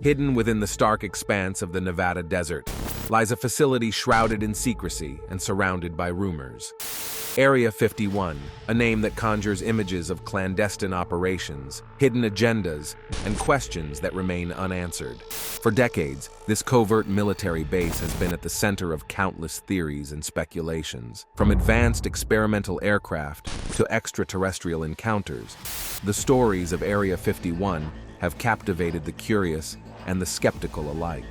Hidden within the stark expanse of the Nevada desert lies a facility shrouded in secrecy and surrounded by rumors. Area 51, a name that conjures images of clandestine operations, hidden agendas, and questions that remain unanswered. For decades, this covert military base has been at the center of countless theories and speculations. From advanced experimental aircraft to extraterrestrial encounters, the stories of Area 51 have captivated the curious and the skeptical alike.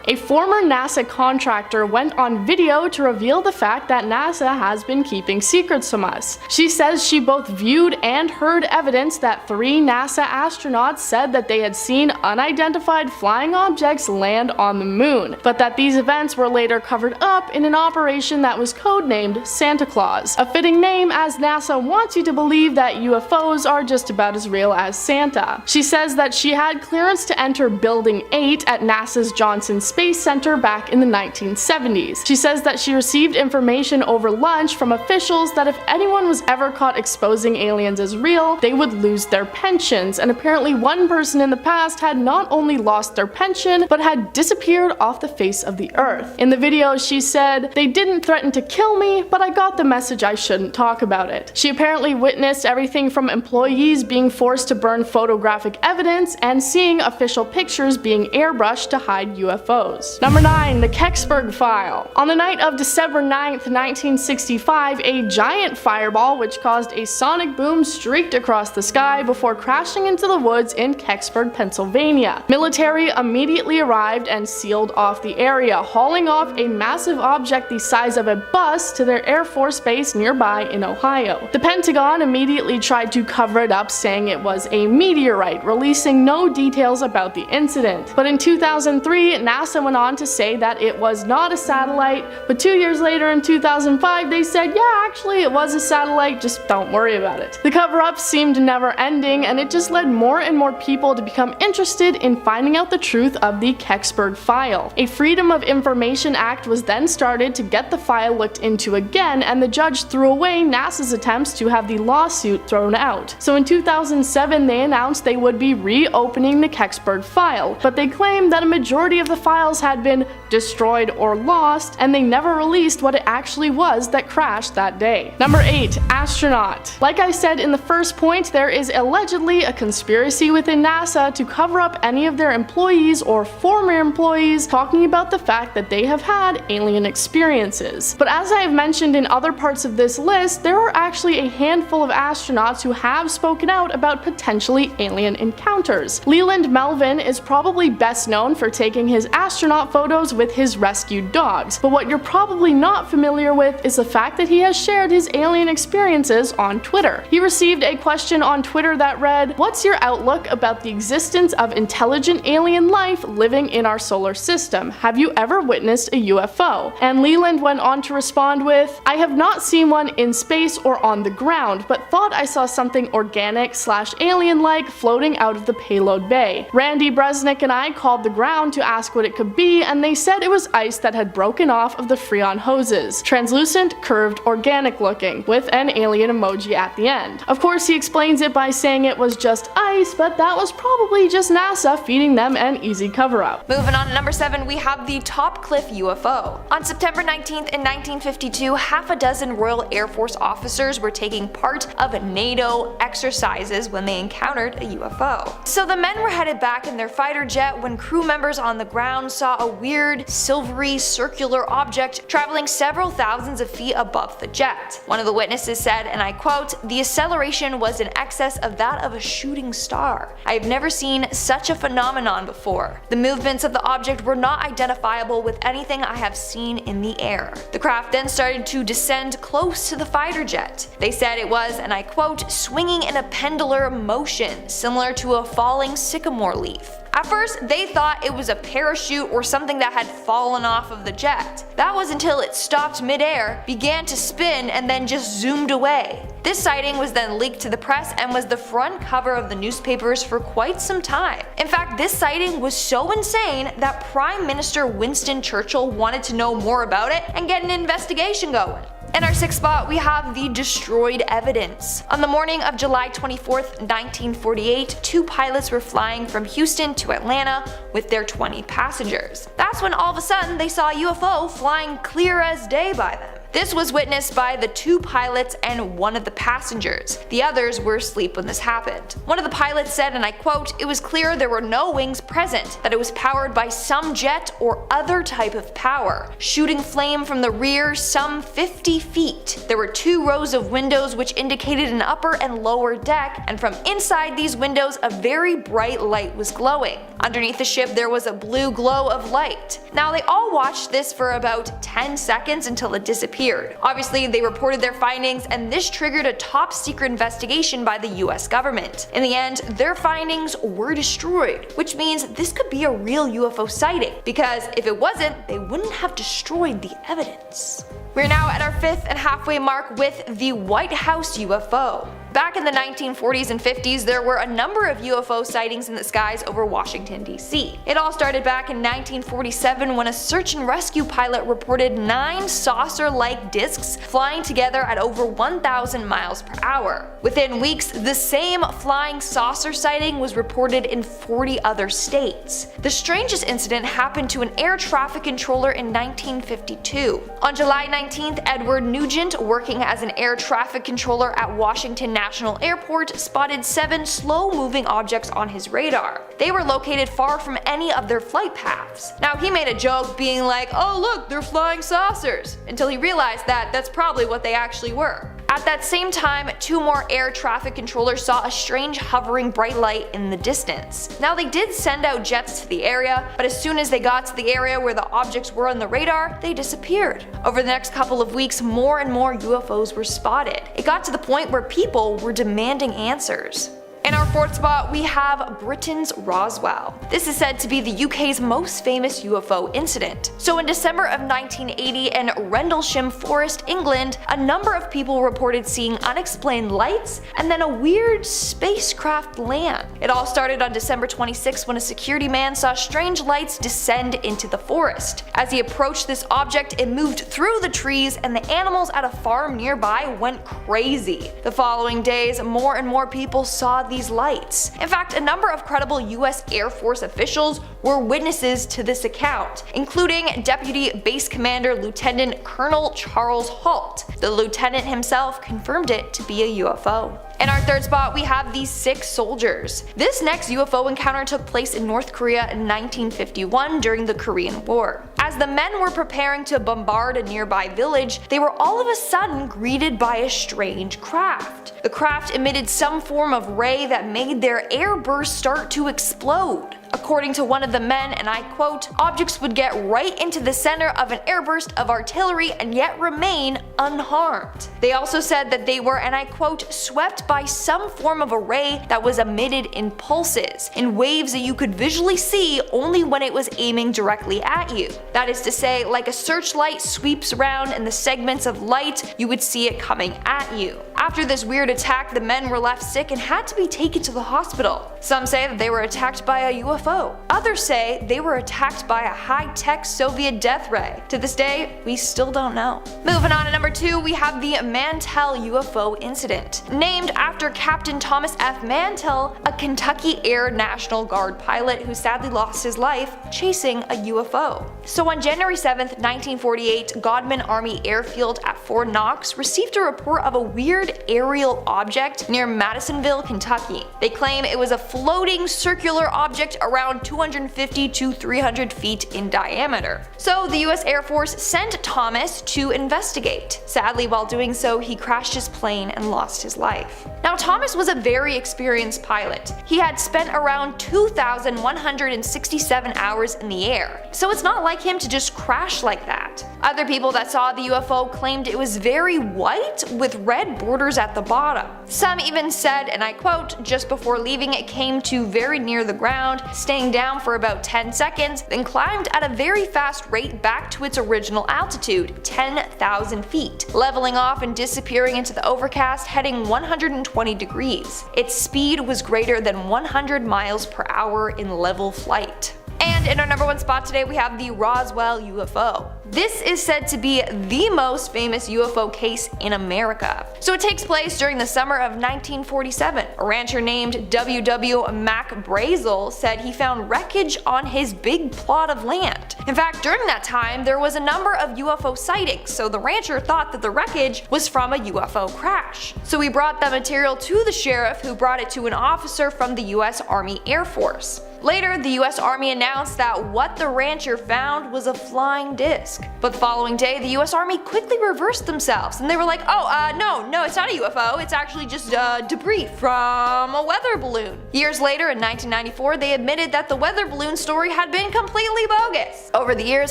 A former NASA contractor went on video to reveal the fact that NASA has been keeping secrets from us. She says she both viewed and heard evidence that 3 NASA astronauts said that they had seen unidentified flying objects land on the moon, but that these events were later covered up in an operation that was codenamed Santa Claus, a fitting name as NASA wants you to believe that UFOs are just about as real as Santa. She says that she had clearance to enter Building 8 at NASA's Johnson Space Center back in the 1970s. She says that she received information over lunch from officials that if anyone was ever caught exposing aliens as real, they would lose their pensions, and apparently one person in the past had not only lost their pension, but had disappeared off the face of the earth. In the video, she said, "They didn't threaten to kill me, but I got the message I shouldn't talk about it." She apparently witnessed everything from employees being forced to burn photographic evidence and seeing official pictures being airbrushed to hide UFOs. Number 9. The Kecksburg File. On the night of December 9th, 1965, a giant fireball which caused a sonic boom streaked across the sky before crashing into the woods in Kecksburg, Pennsylvania. Military immediately arrived and sealed off the area, hauling off a massive object the size of a bus to their Air Force base nearby in Ohio. The Pentagon immediately tried to cover it up, saying it was a meteorite, releasing no details about the incident. But in 2003, NASA went on to say that it was not a satellite, but 2 years later in 2005 they said, yeah, actually it was a satellite, just don't worry about it. The cover-up seemed never ending, and it just led more and more people to become interested in finding out the truth of the Kecksburg file. A Freedom of Information Act was then started to get the file looked into again, and the judge threw away NASA's attempts to have the lawsuit thrown out. So in 2007 they announced they would be reopening the Kecksburg file, but they claimed that a majority of the files had been destroyed or lost, and they never released what it actually was that crashed that day. Number 8. Astronaut. Like I said in the first point, there is allegedly a conspiracy within NASA to cover up any of their employees or former employees talking about the fact that they have had alien experiences. But as I have mentioned in other parts of this list, there are actually a handful of astronauts who have spoken out about potentially alien encounters. Leland Melvin is probably best known for taking his astronaut photos with his rescued dogs, but what you're probably not familiar with is the fact that he has shared his alien experiences on Twitter. He received a question on Twitter that read, "What's your outlook about the existence of intelligent alien life living in our solar system? Have you ever witnessed a UFO?" And Leland went on to respond with, "I have not seen one in space or on the ground, but thought I saw something organic/alien-like floating out of the payload bay. Randy Bresnick and I called the ground to ask what it could be, and they said it was ice that had broken off of the Freon hoses. Translucent, curved, organic looking, with an alien emoji at the end." Of course, he explains it by saying it was just ice, but that was probably just NASA feeding them an easy cover-up. Moving on to number 7, we have the Topcliffe UFO. On September 19th in 1952, half a dozen Royal Air Force officers were taking part of NATO exercises when they encountered a UFO. So the men were headed back in their fighter jet when crew members on the ground saw a weird, silvery, circular object traveling several thousands of feet above the jet. One of the witnesses said, and I quote, "The acceleration was in excess of that of a shooting star. I have never seen such a phenomenon before. The movements of the object were not identifiable with anything I have seen in the air." The craft then started to descend close to the fighter jet. They said it was, and I quote, "swinging in a pendular motion, similar to a falling sycamore leaf." At first, they thought it was a parachute or something that had fallen off of the jet. That was until it stopped midair, began to spin, and then just zoomed away. This sighting was then leaked to the press and was the front cover of the newspapers for quite some time. In fact, this sighting was so insane that Prime Minister Winston Churchill wanted to know more about it and get an investigation going. In our 6th spot, we have the destroyed evidence. On the morning of July 24th, 1948, 2 pilots were flying from Houston to Atlanta with their 20 passengers. That's when all of a sudden they saw a UFO flying clear as day by them. This was witnessed by the 2 pilots and 1 of the passengers. The others were asleep when this happened. One of the pilots said, and I quote, "It was clear there were no wings present, that it was powered by some jet or other type of power, shooting flame from the rear some 50 feet. There were 2 rows of windows which indicated an upper and lower deck, and from inside these windows a very bright light was glowing. Underneath the ship there was a blue glow of light." Now they all watched this for about 10 seconds until it disappeared. Obviously they reported their findings, and this triggered a top secret investigation by the US government. In the end, their findings were destroyed, which means this could be a real UFO sighting, because if it wasn't, they wouldn't have destroyed the evidence. We're now at our 5th and halfway mark with the White House UFO. Back in the 1940s and 50s, there were a number of UFO sightings in the skies over Washington, D.C. It all started back in 1947 when a search and rescue pilot reported 9 saucer-like discs flying together at over 1,000 miles per hour. Within weeks, the same flying saucer sighting was reported in 40 other states. The strangest incident happened to an air traffic controller in 1952. On July 19th, Edward Nugent, working as an air traffic controller at Washington National Airport, spotted 7 slow-moving objects on his radar. They were located far from any of their flight paths. Now he made a joke being like, "Oh look, they're flying saucers," until he realized that that's probably what they actually were. At that same time, 2 more air traffic controllers saw a strange hovering bright light in the distance. Now they did send out jets to the area, but as soon as they got to the area where the objects were on the radar, they disappeared. Over the next couple of weeks, more and more UFOs were spotted. It got to the point where people were demanding answers. In our 4th spot, we have Britain's Roswell. This is said to be the UK's most famous UFO incident. So in December of 1980 in Rendlesham Forest, England, a number of people reported seeing unexplained lights and then a weird spacecraft land. It all started on December 26 when a security man saw strange lights descend into the forest. As he approached this object, it moved through the trees, and the animals at a farm nearby went crazy. The following days, more and more people saw these lights. In fact, a number of credible US Air Force officials were witnesses to this account, including Deputy Base Commander Lieutenant Colonel Charles Halt. The lieutenant himself confirmed it to be a UFO. In our 3rd spot, we have the 6 soldiers. This next UFO encounter took place in North Korea in 1951 during the Korean War. As the men were preparing to bombard a nearby village, they were all of a sudden greeted by a strange craft. The craft emitted some form of ray that made their air burst start to explode. According to one of the men, and I quote, "Objects would get right into the center of an airburst of artillery and yet remain unharmed." They also said that they were, and I quote, "swept by some form of a ray that was emitted in pulses, in waves that you could visually see only when it was aiming directly at you. That is to say, like a searchlight sweeps around and the segments of light, you would see it coming at you." After this weird attack, the men were left sick and had to be taken to the hospital. Some say that they were attacked by a UFO. Others say they were attacked by a high-tech Soviet death ray. To this day, we still don't know. Moving on to number 2, we have the Mantell UFO incident. Named after Captain Thomas F. Mantell, a Kentucky Air National Guard pilot who sadly lost his life chasing a UFO. So on January 7th, 1948, Godman Army Airfield at Fort Knox received a report of a weird aerial object near Madisonville, Kentucky. They claim it was a floating circular object around 250 to 300 feet in diameter. So the US Air Force sent Thomas to investigate. Sadly, while doing so, he crashed his plane and lost his life. Now Thomas was a very experienced pilot. He had spent around 2,167 hours in the air, so it's not like him to just crash like that. Other people that saw the UFO claimed it was very white with red borders at the bottom. Some even said, and I quote, "Just before leaving it came to very near the ground, staying down for about 10 seconds, then climbed at a very fast rate back to its original altitude, 10,000 feet, leveling off and disappearing into the overcast, heading 120 degrees. Its speed was greater than 100 miles per hour in level flight." And And in our number 1 spot today, we have the Roswell UFO. This is said to be the most famous UFO case in America. So it takes place during the summer of 1947. A rancher named W.W. MacBrazel said he found wreckage on his big plot of land. In fact, during that time, there was a number of UFO sightings, so the rancher thought that the wreckage was from a UFO crash. So he brought that material to the sheriff, who brought it to an officer from the US Army Air Force. Later, the US Army announced that what the rancher found was a flying disc. But the following day, the US Army quickly reversed themselves, and they were like, no, it's not a UFO, it's actually just debris from a weather balloon. Years later, in 1994, they admitted that the weather balloon story had been completely bogus. Over the years,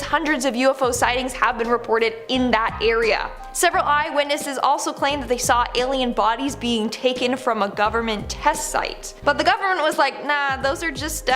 hundreds of UFO sightings have been reported in that area. Several eyewitnesses also claimed that they saw alien bodies being taken from a government test site. But the government was like, nah, those are just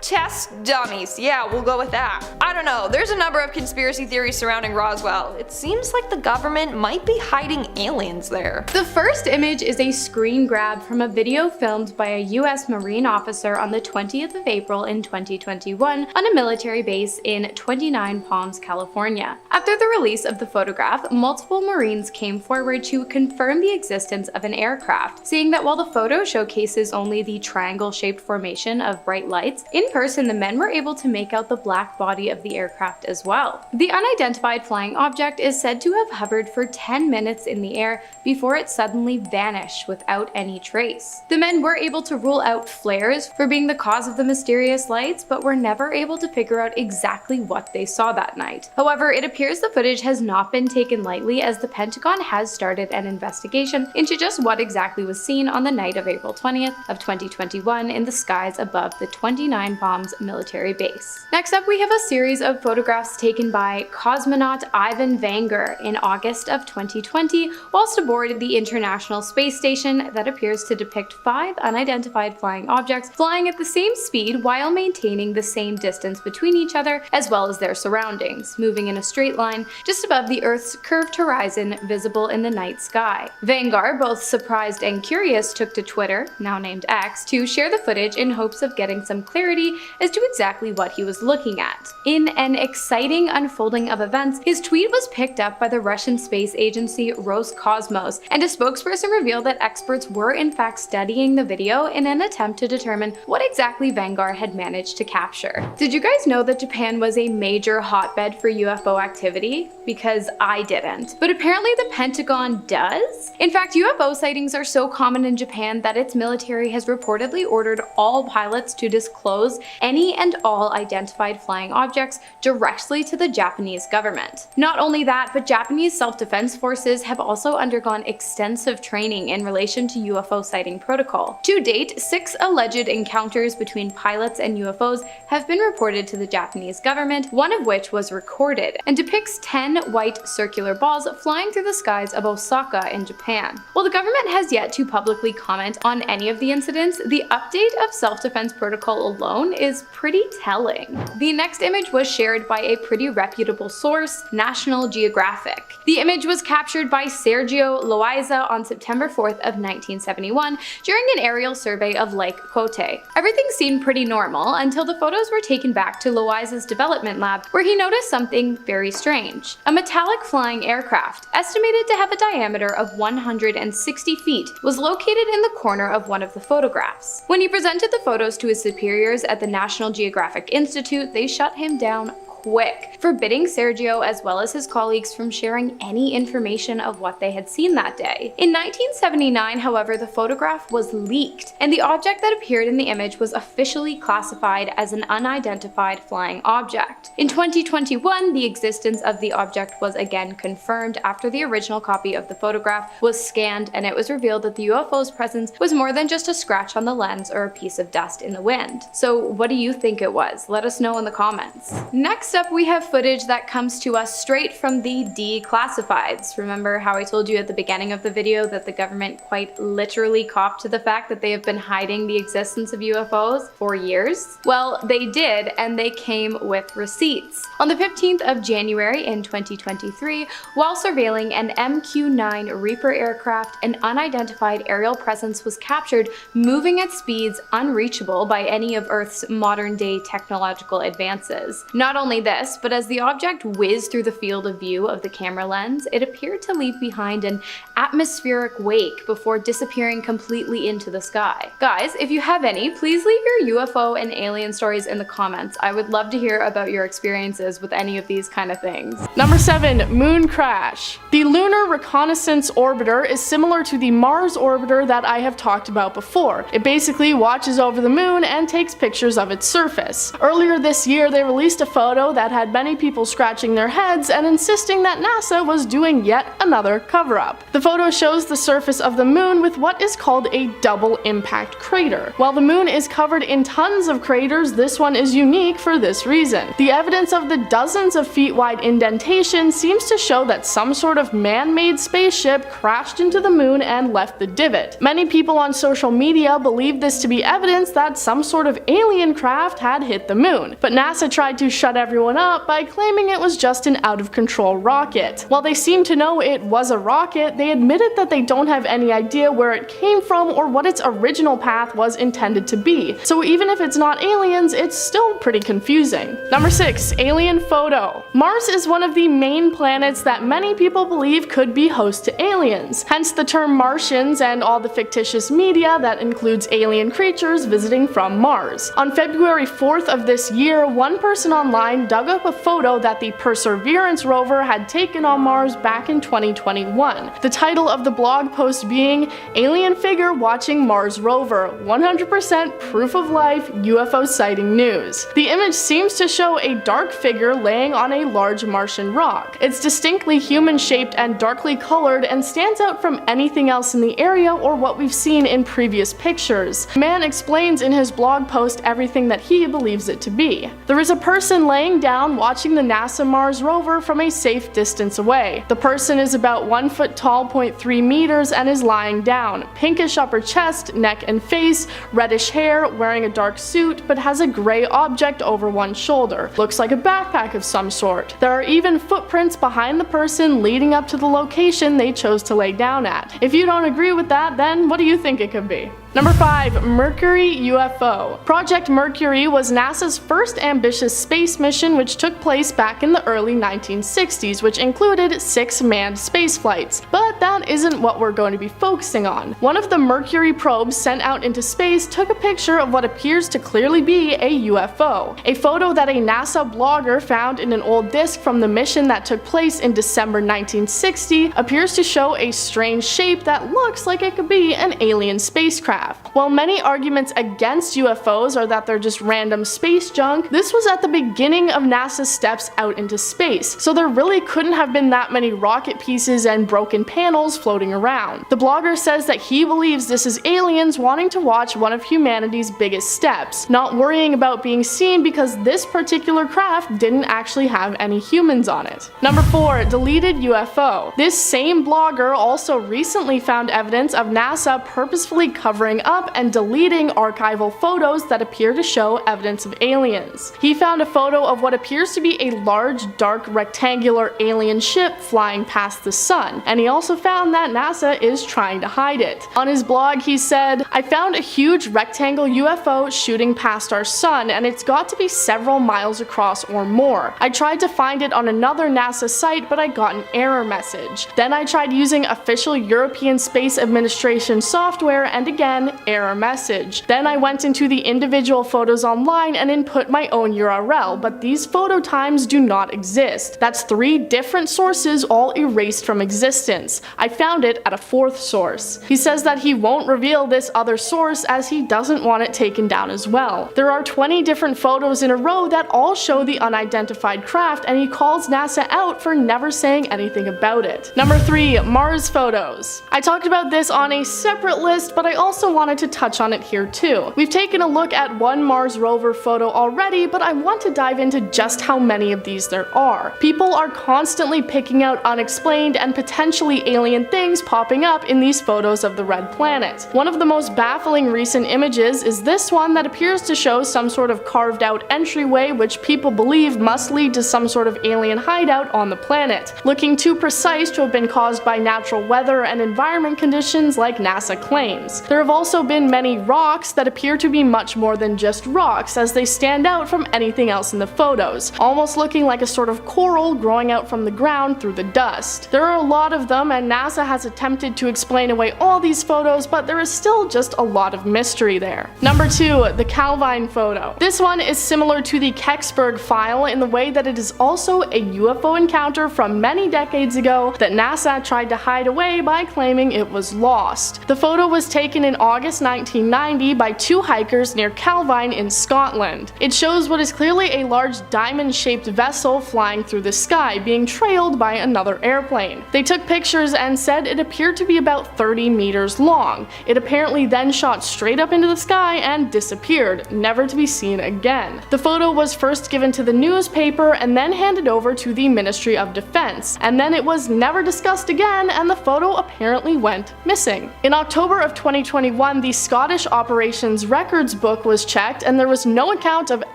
test dummies. Yeah, we'll go with that. I don't know, there's a number of conspiracy theories surrounding Roswell. It seems like the government might be hiding aliens there. The first image is a screen grab from a video filmed by a US Marine officer on the 20th of April in 2021 on a military base in 29 Palms, California. After the release of the photograph, multiple Marines came forward to confirm the existence of an aircraft, saying that while the photo showcases only the triangle-shaped formation of bright lights, in person the men were able to make out the black body of the aircraft as well. The unidentified flying object is said to have hovered for 10 minutes in the air before it suddenly vanished without any trace. The men were able to rule out flares for being the cause of the mysterious lights, but were never able to figure out exactly what they saw that night. However, it appears the footage has not been taken lightly, as the Pentagon has started an investigation into just what exactly was seen on the night of April 20th of 2021 in the skies above the 29 Palms military base. Next up, we have a series of photographs taken by cosmonaut Ivan Vangar in August of 2020 whilst aboard the International Space Station that appears to depict 5 unidentified flying objects flying at the same speed while maintaining the same distance between each other as well as their surroundings, moving in a straight line just above the Earth's curved horizon visible in the night sky. Vangar, both surprised and curious, took to Twitter, now named X, to share the footage in hopes of getting some clarity as to exactly what he was looking at. In an exciting unfolding of events, his tweet was picked up by the Russian space agency Roscosmos, and a spokesperson revealed that experts were in fact studying the video in an attempt to determine what exactly Vangar had managed to capture. Did you guys know that Japan was a major hotbed for UFO activity? Because I didn't. But apparently the Pentagon does? In fact, UFO sightings are so common in Japan that its military has reportedly ordered all pilots to disclose any and all identified flying objects directly to the Japanese government. Not only that, but Japanese self-defense forces have also undergone extensive training in relation to UFO sighting protocol. To date, 6 alleged encounters between pilots and UFOs have been reported to the Japanese government, one of which was recorded, and depicts 10 white circular balls flying through the skies of Osaka in Japan. While the government has yet to publicly comment on any of the incidents, the update of self-defense protocol alone is pretty telling. The next image was shared by a pretty reputable source, National Geographic. The image was captured by Sergio Loaiza on September 4th of 1971 during an aerial survey of Lake Kote. Everything seemed pretty normal until the photos were taken back to Loaiza's development lab, where he noticed something very strange. A metallic flying aircraft, estimated to have a diameter of 160 feet, was located in the corner of one of the photographs. When he presented the photos to his superiors at the National Geographic Institute, they shut him down quick, forbidding Sergio as well as his colleagues from sharing any information of what they had seen that day. In 1979, however, the photograph was leaked, and the object that appeared in the image was officially classified as an unidentified flying object. In 2021, the existence of the object was again confirmed after the original copy of the photograph was scanned, and it was revealed that the UFO's presence was more than just a scratch on the lens or a piece of dust in the wind. So what do you think it was? Let us know in the comments. Next Next up, we have footage that comes to us straight from the declassifieds. Remember how I told you at the beginning of the video that the government quite literally copped to the fact that they have been hiding the existence of UFOs for years? Well, they did, and they came with receipts. On the 15th of January in 2023, while surveilling an MQ-9 Reaper aircraft, an unidentified aerial presence was captured moving at speeds unreachable by any of Earth's modern-day technological advances. Not only this, but as the object whizzed through the field of view of the camera lens, it appeared to leave behind an atmospheric wake before disappearing completely into the sky. Guys, if you have any, please leave your UFO and alien stories in the comments. I would love to hear about your experiences with any of these kind of things. Number 7. Moon crash. The Lunar Reconnaissance Orbiter is similar to the Mars Orbiter that I have talked about before. It basically watches over the moon and takes pictures of its surface. Earlier this year, they released a photo that had many people scratching their heads and insisting that NASA was doing yet another cover-up. The photo shows the surface of the moon with what is called a double impact crater. While the moon is covered in tons of craters, this one is unique for this reason. The evidence of the dozens of feet wide indentation seems to show that some sort of man-made spaceship crashed into the moon and left the divot. Many people on social media believe this to be evidence that some sort of alien craft had hit the moon, but NASA tried to shut everyone up by claiming it was just an out-of-control rocket. While they seem to know it was a rocket, they admitted that they don't have any idea where it came from or what its original path was intended to be. So even if it's not aliens, it's still pretty confusing. Number 6. Alien photo. Mars is one of the main planets that many people believe could be host to aliens, hence the term Martians and all the fictitious media that includes alien creatures visiting from Mars. On February 4th of this year, one person online dug up a photo that the Perseverance rover had taken on Mars back in 2021. The title of the blog post being "Alien Figure Watching Mars Rover, 100% Proof of Life UFO Sighting News." The image seems to show a dark figure laying on a large Martian rock. It's distinctly human-shaped and darkly colored and stands out from anything else in the area or what we've seen in previous pictures. The man explains in his blog post everything that he believes it to be. There is a person laying down watching the NASA Mars rover from a safe distance away. The person is about 1 foot tall, 0.3 meters, and is lying down. Pinkish upper chest, neck and face, reddish hair, wearing a dark suit, but has a gray object over one shoulder. Looks like a backpack of some sort. There are even footprints behind the person leading up to the location they chose to lay down at. If you don't agree with that, then what do you think it could be? Number 5. Mercury UFO. Project Mercury was NASA's first ambitious space mission, which took place back in the early 1960s, which included 6 manned space flights. But that isn't what we're going to be focusing on. One of the Mercury probes sent out into space took a picture of what appears to clearly be a UFO. A photo that a NASA blogger found in an old disk from the mission that took place in December 1960 appears to show a strange shape that looks like it could be an alien spacecraft. While many arguments against UFOs are that they're just random space junk, this was at the beginning of NASA's steps out into space, so there really couldn't have been that many rocket pieces and broken panels floating around. The blogger says that he believes this is aliens wanting to watch one of humanity's biggest steps, not worrying about being seen because this particular craft didn't actually have any humans on it. Number 4. Deleted UFO. This same blogger also recently found evidence of NASA purposefully covering up and deleting archival photos that appear to show evidence of aliens. He found a photo of what appears to be a large, dark, rectangular alien ship flying past the sun, and he also found that NASA is trying to hide it. On his blog, he said, "I found a huge rectangle UFO shooting past our sun, and it's got to be several miles across or more. I tried to find it on another NASA site, but I got an error message. Then I tried using official European Space Administration software, and again, error message. Then I went into the individual photos online and input my own URL, but these photo times do not exist. That's 3 different sources all erased from existence. I found it at a 4th source." He says that he won't reveal this other source as he doesn't want it taken down as well. There are 20 different photos in a row that all show the unidentified craft, and he calls NASA out for never saying anything about it. Number 3. Mars photos. I talked about this on a separate list, but I also wanted to touch on it here too. We've taken a look at one Mars rover photo already, but I want to dive into to just how many of these there are. People are constantly picking out unexplained and potentially alien things popping up in these photos of the red planet. One of the most baffling recent images is this one that appears to show some sort of carved out entryway which people believe must lead to some sort of alien hideout on the planet, looking too precise to have been caused by natural weather and environment conditions like NASA claims. There have also been many rocks that appear to be much more than just rocks, as they stand out from anything else in the photos, almost looking like a sort of coral growing out from the ground through the dust. There are a lot of them, and NASA has attempted to explain away all these photos, but there is still just a lot of mystery there. Number 2, the Calvine photo. This one is similar to the Kecksburg file in the way that it is also a UFO encounter from many decades ago that NASA tried to hide away by claiming it was lost. The photo was taken in August 1990 by 2 hikers near Calvine in Scotland. It shows what is clearly a large diamond-shaped vessel flying through the sky, being trailed by another airplane. They took pictures and said it appeared to be about 30 meters long. It apparently then shot straight up into the sky and disappeared, never to be seen again. The photo was first given to the newspaper and then handed over to the Ministry of Defense, and then it was never discussed again, and the photo apparently went missing. In October of 2021, the Scottish Operations Records book was checked, and there was no account of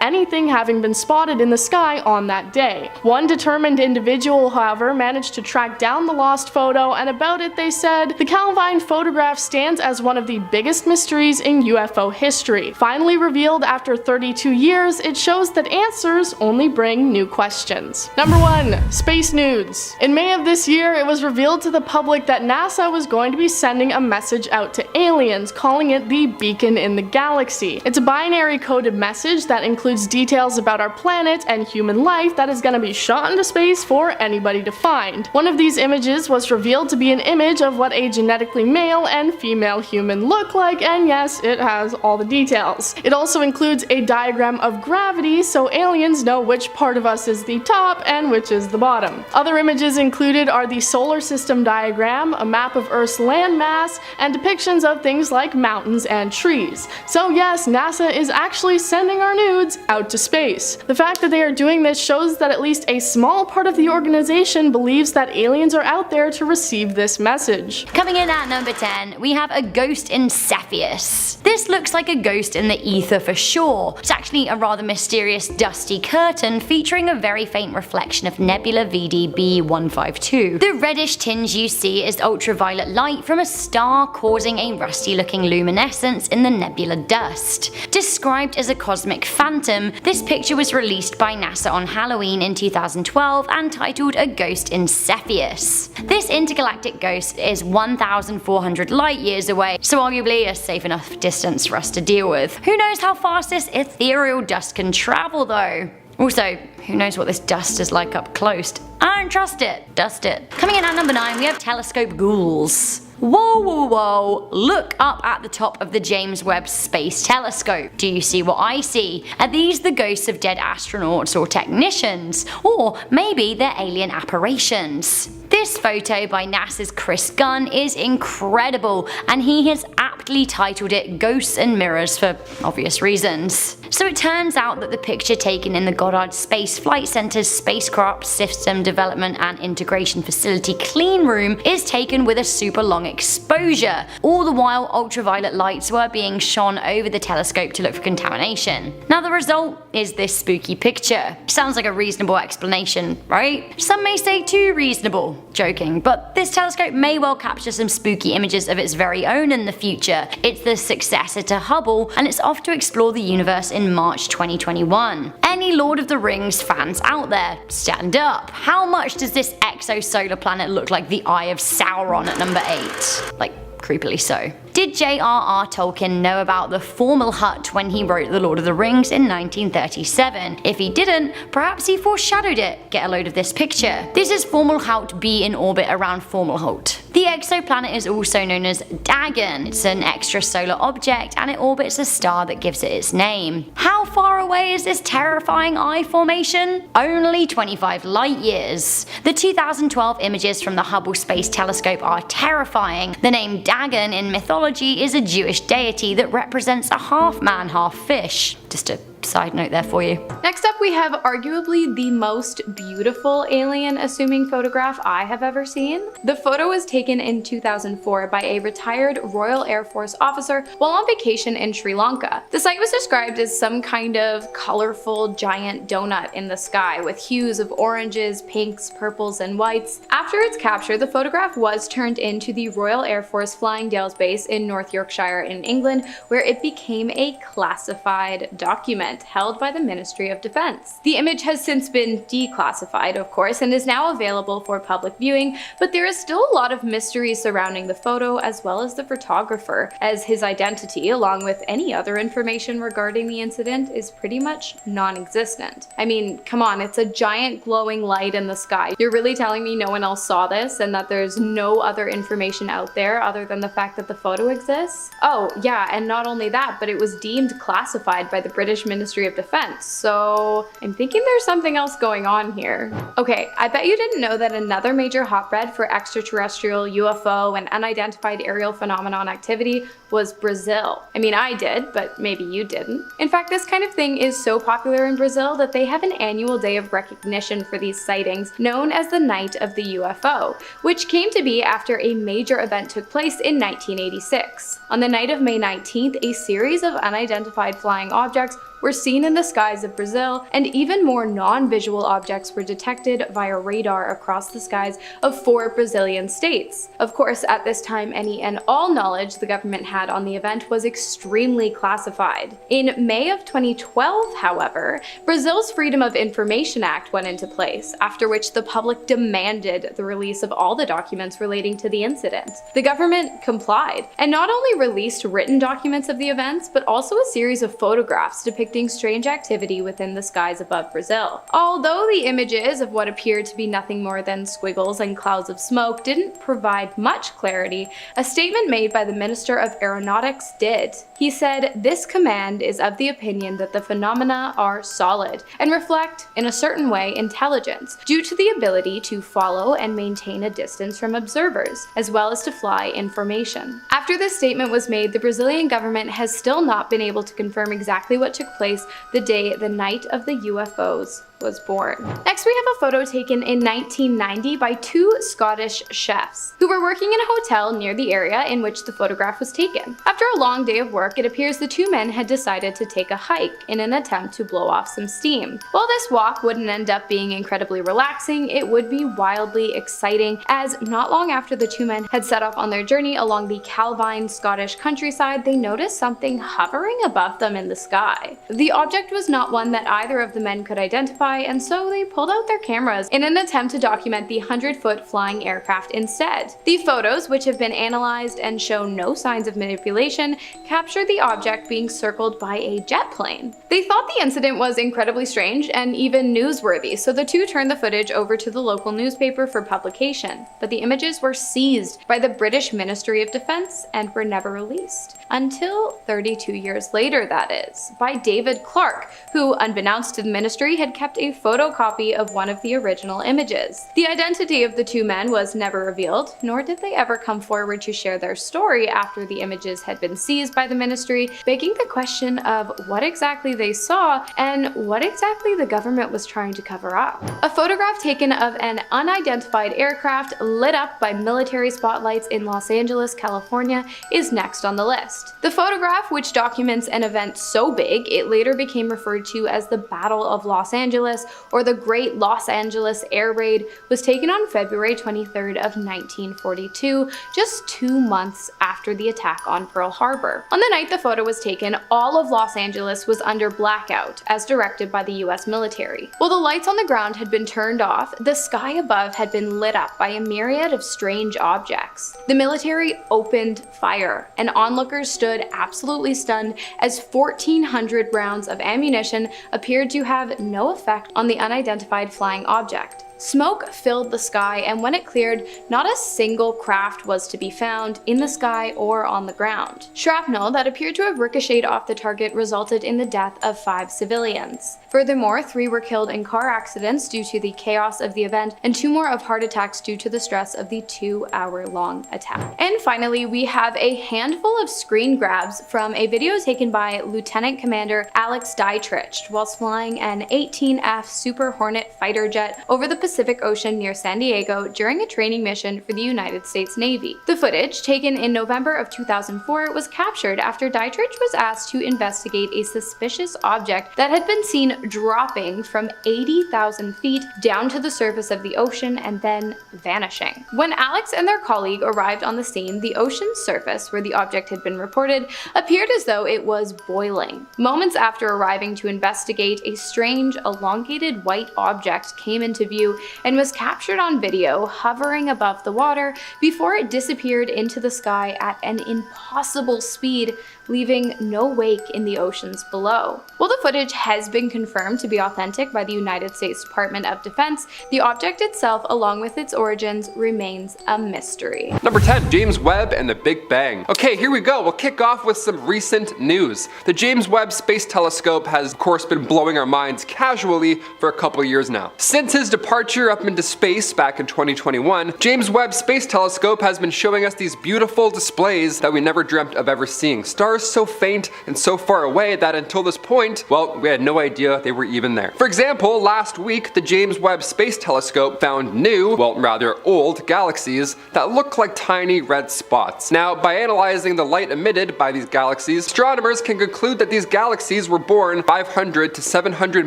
anything having been spotted in the sky on that day. One determined individual, however, managed to track down the lost photo, and about it they said, "The Calvine photograph stands as one of the biggest mysteries in UFO history. Finally revealed after 32 years, it shows that answers only bring new questions." Number 1. Space nudes. In May of this year, it was revealed to the public that NASA was going to be sending a message out to aliens, calling it the Beacon in the Galaxy. It's a binary coded message that includes details about our planet and human life that is going to be shot into space for anybody to find. One of these images was revealed to be an image of what a genetically male and female human look like, and yes, it has all the details. It also includes a diagram of gravity so aliens know which part of us is the top and which is the bottom. Other images included are the solar system diagram, a map of Earth's landmass, and depictions of things like mountains and trees. So yes, NASA is actually sending our nudes out to space. The fact that they are doing this shows that at least a small part of the organization believes that aliens are out there to receive this message. Coming in at number 10, we have a ghost in Cepheus. This looks like a ghost in the ether for sure. It's actually a rather mysterious dusty curtain featuring a very faint reflection of nebula VDB 152. The reddish tinge you see is ultraviolet light from a star causing a rusty looking luminescence in the nebula dust. Described as a cosmic phantom, this picture was released by NASA on Halloween in 2012 and titled A Ghost in Cepheus. This intergalactic ghost is 1,400 light years away, so arguably a safe enough distance for us to deal with. Who knows how fast this ethereal dust can travel though? Also, who knows what this dust is like up close? I don't trust it. Dust it. Coming in at number 9, we have telescope ghouls. Whoa, whoa, whoa, look up at the top of the James Webb Space Telescope. Do you see what I see? Are these the ghosts of dead astronauts or technicians? Or maybe they're alien apparitions? This photo by NASA's Chris Gunn is incredible, and he has aptly titled it Ghosts and Mirrors for obvious reasons. So it turns out that the picture taken in the Goddard Space Flight Center's Spacecraft System Development and Integration Facility clean room is taken with a super long exposure. All the while, ultraviolet lights were being shone over the telescope to look for contamination. Now the result is this spooky picture. Sounds like a reasonable explanation, right? Some may say too reasonable. Joking, but this telescope may well capture some spooky images of its very own in the future. It's the successor to Hubble, and it's off to explore the universe in March 2021. Any Lord of the Rings fans out there, stand up. How much does this exosolar planet look like the Eye of Sauron at number 8? Like, creepily so. Did J.R.R. Tolkien know about the formal hut when he wrote The Lord of the Rings in 1937? If he didn't, perhaps he foreshadowed it. Get a load of this picture. This is Fomalhaut B in orbit around Fomalhaut. The exoplanet is also known as Dagon. It's an extrasolar object and it orbits a star that gives it its name. How far away is this terrifying eye formation? Only 25 light years. The 2012 images from the Hubble Space Telescope are terrifying. The name Dagon in mythology is a Jewish deity that represents a half man, half fish. Just a side note there for you. Next up, we have arguably the most beautiful alien-assuming photograph I have ever seen. The photo was taken in 2004 by a retired Royal Air Force officer while on vacation in Sri Lanka. The site was described as some kind of colorful giant donut in the sky with hues of oranges, pinks, purples, and whites. After its capture, the photograph was turned into the Royal Air Force Flying Dales base in North Yorkshire in England, where it became a classified document held by the Ministry of Defense. The image has since been declassified, of course, and is now available for public viewing, but there is still a lot of mystery surrounding the photo as well as the photographer, as his identity, along with any other information regarding the incident, is pretty much non-existent. I mean, come on, it's a giant glowing light in the sky. You're really telling me no one else saw this and that there's no other information out there other than the fact that the photo exists? Oh, yeah, and not only that, but it was deemed classified by the British Ministry of Defense, so I'm thinking there's something else going on here. Okay, I bet you didn't know that another major hotbed for extraterrestrial, UFO, and unidentified aerial phenomenon activity was Brazil. I mean, I did, but maybe you didn't. In fact, this kind of thing is so popular in Brazil that they have an annual day of recognition for these sightings known as the Night of the UFO, which came to be after a major event took place in 1986. On the night of May 19th, a series of unidentified flying objects were seen in the skies of Brazil, and even more non-visual objects were detected via radar across the skies of 4 Brazilian states. Of course, at this time, any and all knowledge the government had on the event was extremely classified. In May of 2012, however, Brazil's Freedom of Information Act went into place, after which the public demanded the release of all the documents relating to the incident. The government complied, and not only released written documents of the events, but also a series of photographs depicting strange activity within the skies above Brazil. Although the images of what appeared to be nothing more than squiggles and clouds of smoke didn't provide much clarity, a statement made by the Minister of Aeronautics did. He said, "This command is of the opinion that the phenomena are solid and reflect, in a certain way, intelligence, due to the ability to follow and maintain a distance from observers, as well as to fly information." After this statement was made, the Brazilian government has still not been able to confirm exactly what took place the day the Night of the UFOs was born. Next, we have a photo taken in 1990 by 2 Scottish chefs who were working in a hotel near the area in which the photograph was taken. After a long day of work, it appears the 2 men had decided to take a hike in an attempt to blow off some steam. While this walk wouldn't end up being incredibly relaxing, it would be wildly exciting, as not long after the 2 men had set off on their journey along the Calvine Scottish countryside, they noticed something hovering above them in the sky. The object was not one that either of the men could identify, and so they pulled out their cameras in an attempt to document the 100-foot flying aircraft instead. The photos, which have been analyzed and show no signs of manipulation, capture the object being circled by a jet plane. They thought the incident was incredibly strange and even newsworthy, so the 2 turned the footage over to the local newspaper for publication, but the images were seized by the British Ministry of Defense and were never released. Until 32 years later, that is, by David Clark, who, unbeknownst to the ministry, had kept a photocopy of one of the original images. The identity of the 2 men was never revealed, nor did they ever come forward to share their story after the images had been seized by the ministry, begging the question of what exactly they saw and what exactly the government was trying to cover up. A photograph taken of an unidentified aircraft lit up by military spotlights in Los Angeles, California, is next on the list. The photograph, which documents an event so big it later became referred to as the Battle of Los Angeles or the Great Los Angeles Air Raid, was taken on February 23rd of 1942, just 2 months after the attack on Pearl Harbor. On the night the photo was taken, all of Los Angeles was under blackout, as directed by the US military. While the lights on the ground had been turned off, the sky above had been lit up by a myriad of strange objects. The military opened fire, and onlookers stood absolutely stunned as 1,400 rounds of ammunition appeared to have no effect on the unidentified flying object. Smoke filled the sky, and when it cleared, not a single craft was to be found in the sky or on the ground. Shrapnel that appeared to have ricocheted off the target resulted in the death of 5 civilians. Furthermore, 3 were killed in car accidents due to the chaos of the event, and 2 more of heart attacks due to the stress of the 2-hour-long attack. And finally, we have a handful of screen grabs from a video taken by Lieutenant Commander Alex Dietrich whilst flying an 18F Super Hornet fighter jet over the Pacific Ocean near San Diego during a training mission for the United States Navy. The footage, taken in November of 2004, was captured after Dietrich was asked to investigate a suspicious object that had been seen dropping from 80,000 feet down to the surface of the ocean and then vanishing. When Alex and their colleague arrived on the scene, the ocean's surface, where the object had been reported, appeared as though it was boiling. Moments after arriving to investigate, a strange, elongated white object came into view and was captured on video hovering above the water before it disappeared into the sky at an impossible speed, leaving no wake in the oceans below. While the footage has been confirmed to be authentic by the United States Department of Defense, the object itself, along with its origins, remains a mystery. Number 10, James Webb and the Big Bang. Okay, here we go. We'll kick off with some recent news. The James Webb Space Telescope has, of course, been blowing our minds casually for a couple years now. Since his departure up into space back in 2021, James Webb Space Telescope has been showing us these beautiful displays that we never dreamt of ever seeing. Stars so faint and so far away that until this point, well, we had no idea they were even there. For example, last week, the James Webb Space Telescope found new, well, rather old galaxies that look like tiny red spots. Now, by analyzing the light emitted by these galaxies, astronomers can conclude that these galaxies were born 500 to 700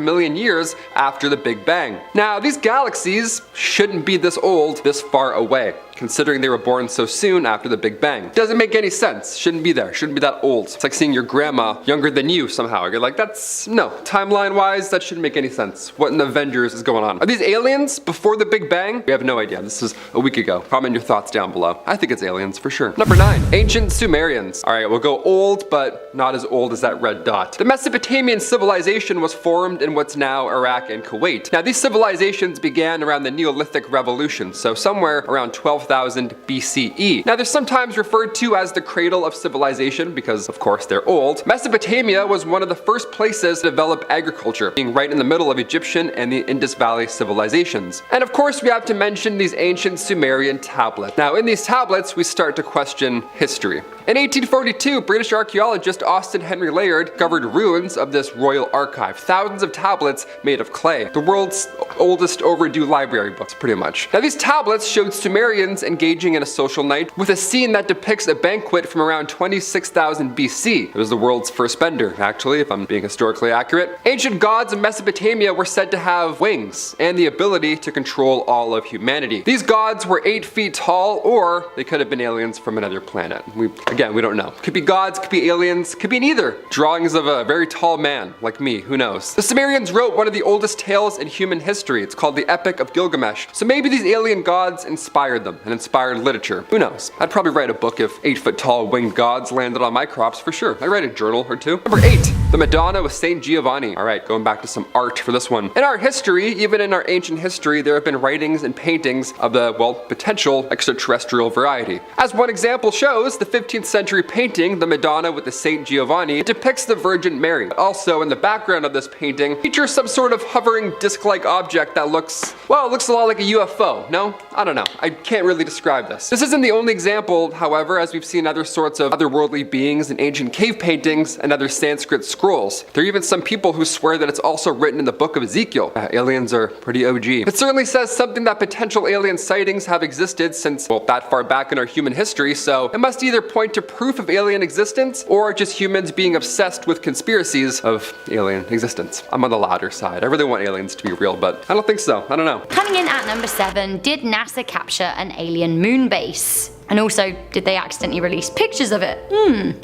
million years after the Big Bang. Now, these galaxies shouldn't be this old, this far away, considering they were born so soon after the Big Bang. Doesn't make any sense. Shouldn't be there. Shouldn't be that old. It's like seeing your grandma younger than you somehow. You're like, no. Timeline-wise, that shouldn't make any sense. What in the Avengers is going on? Are these aliens before the Big Bang? We have no idea. This was a week ago. Comment your thoughts down below. I think it's aliens for sure. Number 9, ancient Sumerians. All right, we'll go old, but not as old as that red dot. The Mesopotamian civilization was formed in what's now Iraq and Kuwait. Now, these civilizations began around the Neolithic Revolution, so somewhere around 12,000 BCE. Now, they're sometimes referred to as the cradle of civilization because, of course, they're old. Mesopotamia was one of the first places to develop agriculture, being right in the middle of Egyptian and the Indus Valley civilizations. And of course, we have to mention these ancient Sumerian tablets. Now, in these tablets, we start to question history. In 1842, British archaeologist Austin Henry Layard discovered ruins of this royal archive. Thousands of tablets made of clay. The world's oldest overdue library books, pretty much. Now, these tablets showed Sumerians engaging in a social night with a scene that depicts a banquet from around 26,000 BC. It was the world's first bender, actually, if I'm being historically accurate. Ancient gods of Mesopotamia were said to have wings and the ability to control all of humanity. These gods were 8 feet tall, or they could have been aliens from another planet. Again, we don't know. Could be gods, could be aliens, could be neither. Drawings of a very tall man, like me, who knows? The Sumerians wrote one of the oldest tales in human history. It's called the Epic of Gilgamesh. So maybe these alien gods inspired them and inspired literature. Who knows? I'd probably write a book if 8 foot tall winged gods landed on my crops for sure. I'd write a journal or two. Number 8, the Madonna with Saint Giovanni. All right, going back to some art for this one. In our history, even in our ancient history, there have been writings and paintings of the, well, potential extraterrestrial variety. As one example shows, the 15th century painting, the Madonna with the Saint Giovanni, depicts the Virgin Mary. Also, in the background of this painting, features some sort of hovering disc-like object that looks, well, it looks a lot like a UFO. No? I don't know. I can't really describe this. This isn't the only example, however, as we've seen other sorts of otherworldly beings in ancient cave paintings and other Sanskrit scrolls. There are even some people who swear that it's also written in the book of Ezekiel. Aliens are pretty OG. It certainly says something that potential alien sightings have existed since, well, that far back in our human history, so it must either point to proof of alien existence or just humans being obsessed with conspiracies of alien existence. I'm on the latter side. I really want aliens to be real, but I don't think so. I don't know. Coming in at number 7, did NASA capture an alien moon base? And also, did they accidentally release pictures of it?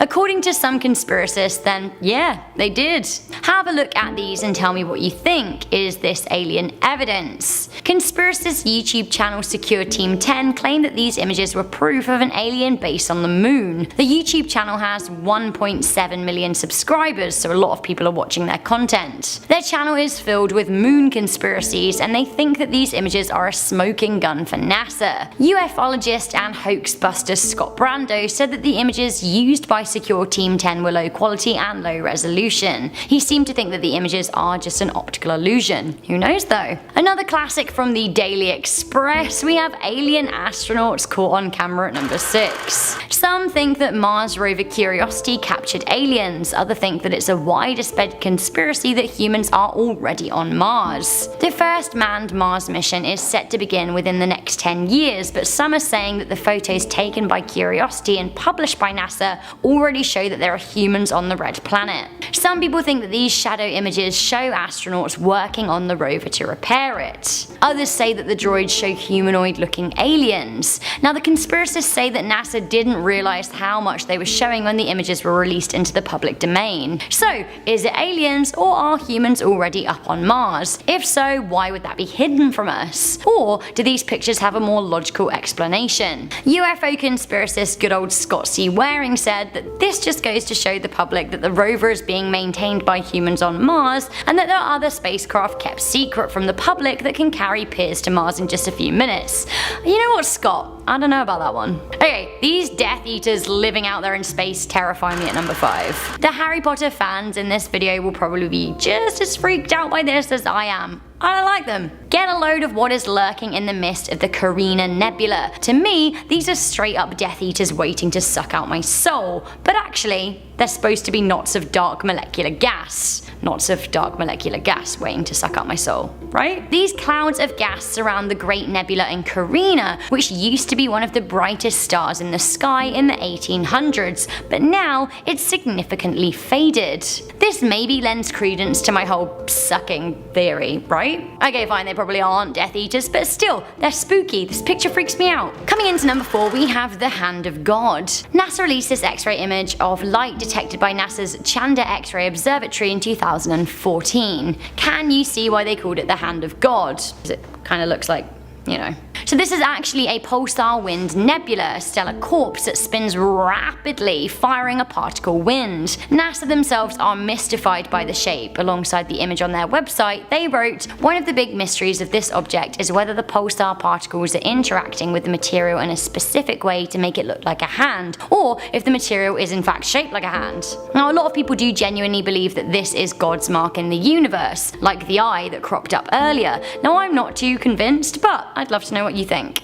According to some conspiracists, then yeah, they did. Have a look at these and tell me what you think. Is this alien evidence? Conspiracist YouTube channel Secure Team 10 claim that these images were proof of an alien base on the moon. The YouTube channel has 1.7 million subscribers, so a lot of people are watching their content. Their channel is filled with moon conspiracies, and they think that these images are a smoking gun for NASA. UFologist and hoax buster Scott Brando said that the images used by Secure Team 10 were low quality and low resolution. He seemed to think that the images are just an optical illusion. Who knows though? Another classic from the Daily Express, we have alien astronauts caught on camera at number 6. Some think that Mars rover Curiosity captured aliens, others think that it's a widespread conspiracy that humans are already on Mars. The first manned Mars mission is set to begin within the next 10 years, but some are saying that the photos taken by Curiosity and published by NASA already show that there are humans on the red planet. Some people think that these shadow images show astronauts working on the rover to repair it. Others say that the droids show humanoid-looking aliens. Now the conspiracists say that NASA didn't realize how much they were showing when the images were released into the public domain. So, is it aliens or are humans already up on Mars? If so, why would that be hidden from us? Or do these pictures have a more logical explanation? UFO conspiracist good old Scott C. Waring said that this just goes to show the public that the rover is being maintained by humans on Mars, and that there are other spacecraft kept secret from the public that can carry peers to Mars in just a few minutes. You know what, Scott? I don't know about that one. Okay, these Death Eaters living out there in space terrify me at number 5. The Harry Potter fans in this video will probably be just as freaked out by this as I am. I don't like them. Get a load of what is lurking in the mist of the Carina Nebula. To me, these are straight up Death Eaters waiting to suck out my soul, but actually, they're supposed to be knots of dark molecular gas. Knots of dark molecular gas waiting to suck out my soul, right? These clouds of gas surround the Great Nebula in Carina, which used to be one of the brightest stars in the sky in the 1800s, but now it's significantly faded. This maybe lends credence to my whole sucking theory, right? Okay, fine, they probably aren't Death Eaters, but still, they're spooky. This picture freaks me out. Coming into number 4, we have the Hand of God. NASA released this X-ray image of light detected by NASA's Chandra X-ray Observatory in 2014. Can you see why they called it the Hand of God? Because it kind of looks like, you know. So this is actually a pulsar wind nebula, a stellar corpse that spins rapidly, firing a particle wind. NASA themselves are mystified by the shape. Alongside the image on their website, they wrote, "One of the big mysteries of this object is whether the pulsar particles are interacting with the material in a specific way to make it look like a hand, or if the material is in fact shaped like a hand." Now a lot of people do genuinely believe that this is God's mark in the universe, like the eye that cropped up earlier. Now I'm not too convinced, but I'd love to know what you think.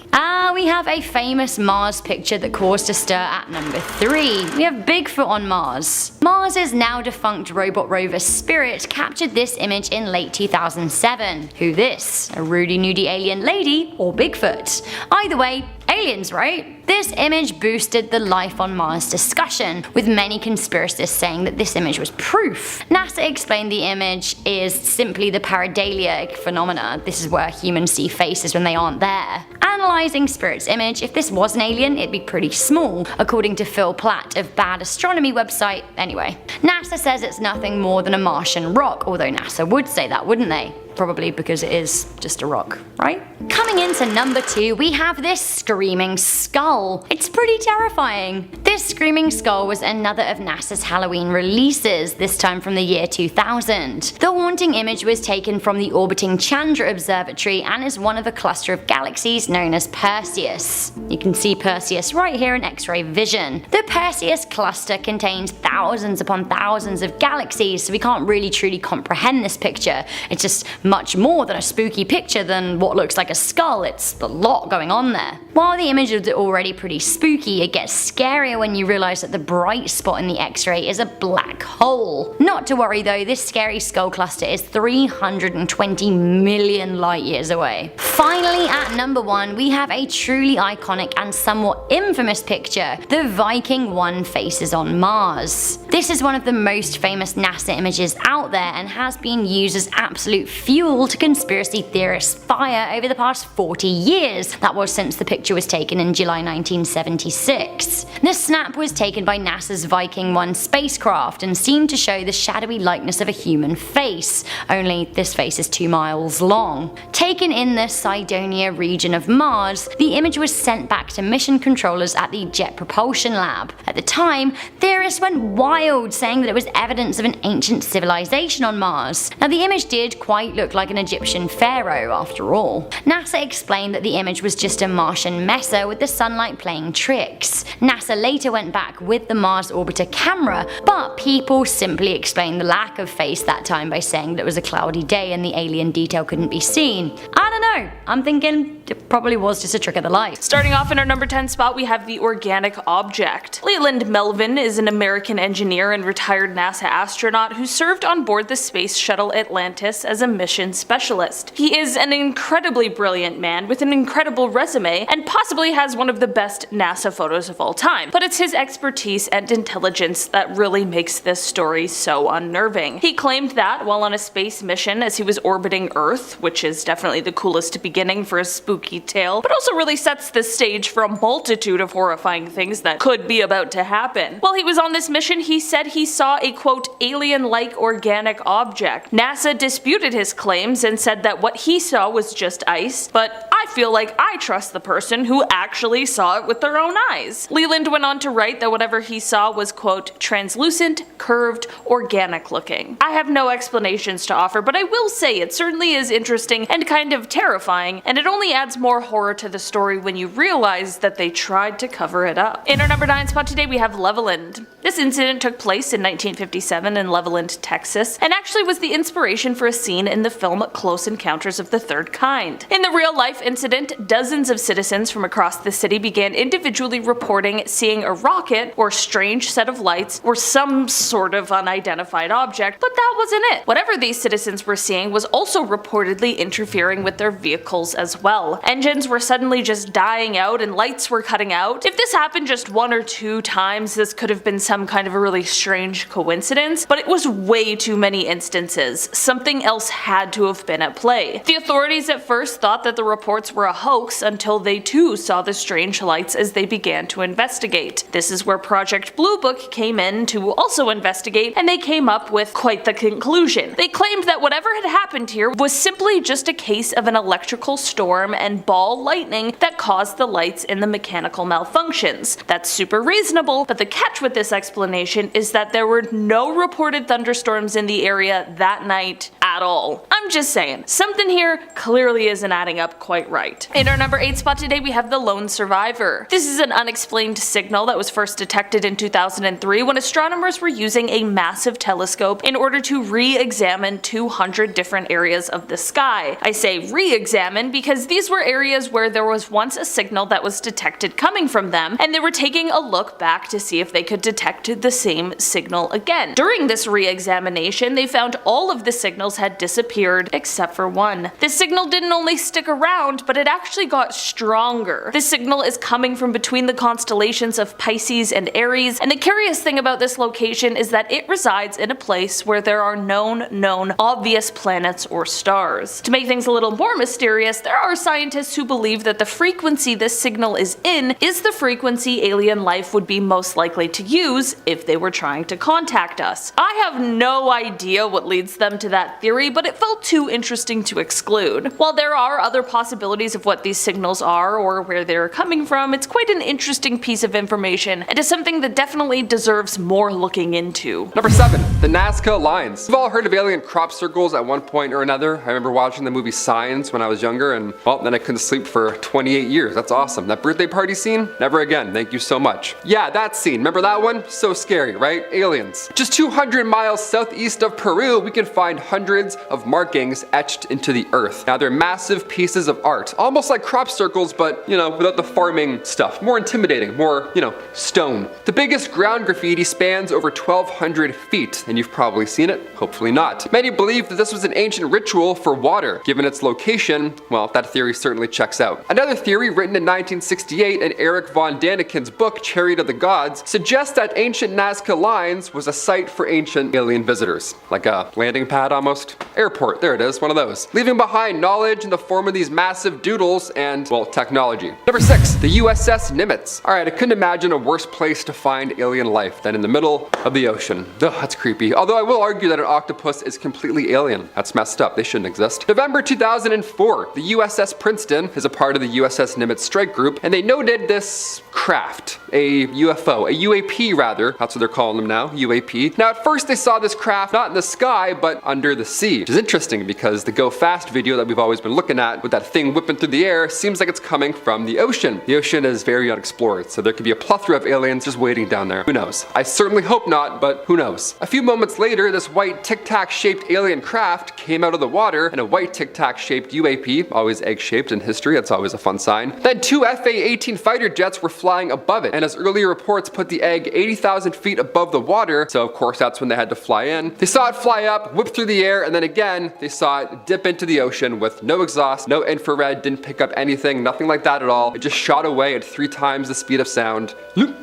We have a famous Mars picture that caused a stir at number 3. We have Bigfoot on Mars. Mars's now defunct robot rover Spirit captured this image in late 2007. Who this? A Rudy Nudie alien lady or Bigfoot? Either way, aliens, right? This image boosted the life on Mars discussion, with many conspiracists saying that this image was proof. NASA explained the image is simply the pareidolia phenomena. This is where humans see faces when they aren't there. Analyzing Spirit's image, if this was an alien, it'd be pretty small, according to Phil Platt of Bad Astronomy website. Anyway, NASA says it's nothing more than a Martian rock, although NASA would say that, wouldn't they? Probably because it is just a rock, right? Coming into number 2, we have this screaming skull. It's pretty terrifying. This screaming skull was another of NASA's Halloween releases, this time from the year 2000. The haunting image was taken from the orbiting Chandra Observatory and is one of a cluster of galaxies known as Perseus. You can see Perseus right here in X-ray vision. The Perseus cluster contains thousands upon thousands of galaxies, so we can't really truly comprehend this picture. It's just much more than a spooky picture than what looks like a skull. It's a lot going on there. While the image is already pretty spooky, it gets scarier when you realize that the bright spot in the X-ray is a black hole. Not to worry though, this scary skull cluster is 320 million light years away. Finally, at number 1, we have a truly iconic and somewhat infamous picture, the Viking 1 faces on Mars. This is one of the most famous NASA images out there and has been used as absolute fuel to conspiracy theorists' fire over the past 40 years. That was since the picture was taken in July 1976. The snap was taken by NASA's Viking 1 spacecraft and seemed to show the shadowy likeness of a human face, only this face is 2 miles long. Taken in the Cydonia region of Mars, the image was sent back to mission controllers at the Jet Propulsion lab. At the time, theorists went wild, saying that it was evidence of an ancient civilization on Mars. Now, the image did quite look like an Egyptian pharaoh after all. NASA explained that the image was just a Martian messer with the sunlight playing tricks. NASA later went back with the Mars orbiter camera, but people simply explained the lack of face that time by saying that it was a cloudy day and the alien detail couldn't be seen. I don't know, I'm thinking it probably was just a trick of the light. Starting off in our number 10 spot, we have the organic object. Leland Melvin is an American engineer and retired NASA astronaut who served on board the Space Shuttle Atlantis as a mission specialist. He is an incredibly brilliant man with an incredible resume and possibly has one of the best NASA photos of all time, but it's his expertise and intelligence that really makes this story so unnerving. He claimed that while on a space mission as he was orbiting Earth, which is definitely the coolest beginning for a spooky tale, but also really sets the stage for a multitude of horrifying things that could be about to happen. While he was on this mission, he said he saw a quote alien-like organic object. NASA disputed his claims and said that what he saw was just ice, but I feel like I trust the person who actually saw it with their own eyes. Leland went on to write that whatever he saw was quote translucent, curved, organic looking. I have no explanations to offer, but I will say it certainly is interesting and kind of terrifying, and it only adds more horror to the story when you realize that they tried to cover it up. In our number 9 spot today, we have Leveland. This incident took place in 1957 in Leveland, Texas, and actually was the inspiration for a scene in the film Close Encounters of the Third Kind. In the real-life incident, dozens of citizens from across the city began individually reporting seeing a rocket or strange set of lights or some sort of unidentified object, but that wasn't it. Whatever these citizens were seeing was also reportedly interfering with their vehicles as well. Engines were suddenly just dying out and lights were cutting out. If this happened just 1 or 2 times, this could have been some kind of a really strange coincidence, but it was way too many instances. Something else had to have been at play. The authorities at first thought that the reports were a hoax until they too saw the strange lights as they began to investigate. This is where Project Blue Book came in to also investigate, and they came up with quite the conclusion. They claimed that whatever had happened here was simply just a case of an electrical storm and ball lightning that caused the lights in the mechanical malfunctions. That's super reasonable, but the catch with this explanation is that there were no reported thunderstorms in the area that night at all. I'm just saying, something here clearly isn't adding up quite right. In our number 8 spot today, we have the lone survivor. This is an unexplained signal that was first detected in 2003 when astronomers were using a massive telescope in order to re-examine 200 different areas of the sky. I say re-examine because these were areas where there was once a signal that was detected coming from them, and they were taking a look back to see if they could detect the same signal again. During this re-examination, they found all of the signals had disappeared except for one. This signal didn't only stick around, but it actually got stronger. This signal is coming from between the constellations of Pisces and Aries, and the curious thing about this location is that it resides in a place where there are known obvious planets or stars. To make things a little more mysterious, there are scientists who believe that the frequency this signal is in is the frequency alien life would be most likely to use if they were trying to contact us. I have no idea what leads them to that theory, but it felt too interesting to exclude. While there are other possibilities of what these signals are or where they're coming from, it's quite an interesting piece of information and is something that definitely deserves more looking into. Number 7. The Nazca Lines. We've all heard of alien crop circles at one point or another. I remember watching the movie Signs when I was younger, and well, then I couldn't sleep for 28 years. That's awesome. That birthday party scene? Never again. Thank you so much. Yeah, that scene. Remember that one? so scary, right? Aliens. Just 200 miles southeast of Peru, we can find hundreds of markings etched into the earth. Now, they're massive pieces of art, almost like crop circles, but, without the farming stuff. More intimidating, more, stone. The biggest ground graffiti spans over 1,200 feet, and you've probably seen it, hopefully not. Many believe that this was an ancient ritual for water. Given its location, well, that theory certainly checks out. Another theory, written in 1968 in Eric von Daniken's book, Chariot of the Gods, suggests that ancient Nazca Lines was a site for ancient alien visitors. Like a landing pad almost. Airport, there it is, one of those. Leaving behind knowledge in the form of these massive doodles and, well, technology. Number 6, the USS Nimitz. Alright, I couldn't imagine a worse place to find alien life than in the middle of the ocean. Ugh, that's creepy. Although I will argue that an octopus is completely alien. That's messed up, they shouldn't exist. November 2004, the USS Princeton is a part of the USS Nimitz strike group, and they noted this craft, a UFO, a UAP rather, that's what they're calling them now, UAP. Now at first they saw this craft not in the sky, but under the sea, which is interesting because the Go Fast video that we've always been looking at with that thing whipping through the air seems like it's coming from the ocean. The ocean is very unexplored, so there could be a plethora of aliens just waiting down there. Who knows? I certainly hope not, but who knows? A few moments later, this white tic-tac shaped alien craft came out of the water, and a white tic-tac shaped UAP, always egg-shaped in history, that's always a fun sign. Then 2 FA-18 fighter jets were flying above it, and as earlier reports put the egg 80,000 feet above the water, so of course that's when they had to fly in. They saw it fly up, whip through the air, and then again, they saw it dip into the ocean with no exhaust, no infrared, didn't pick up anything, nothing like that at all. It just shot away at 3 times the speed of sound,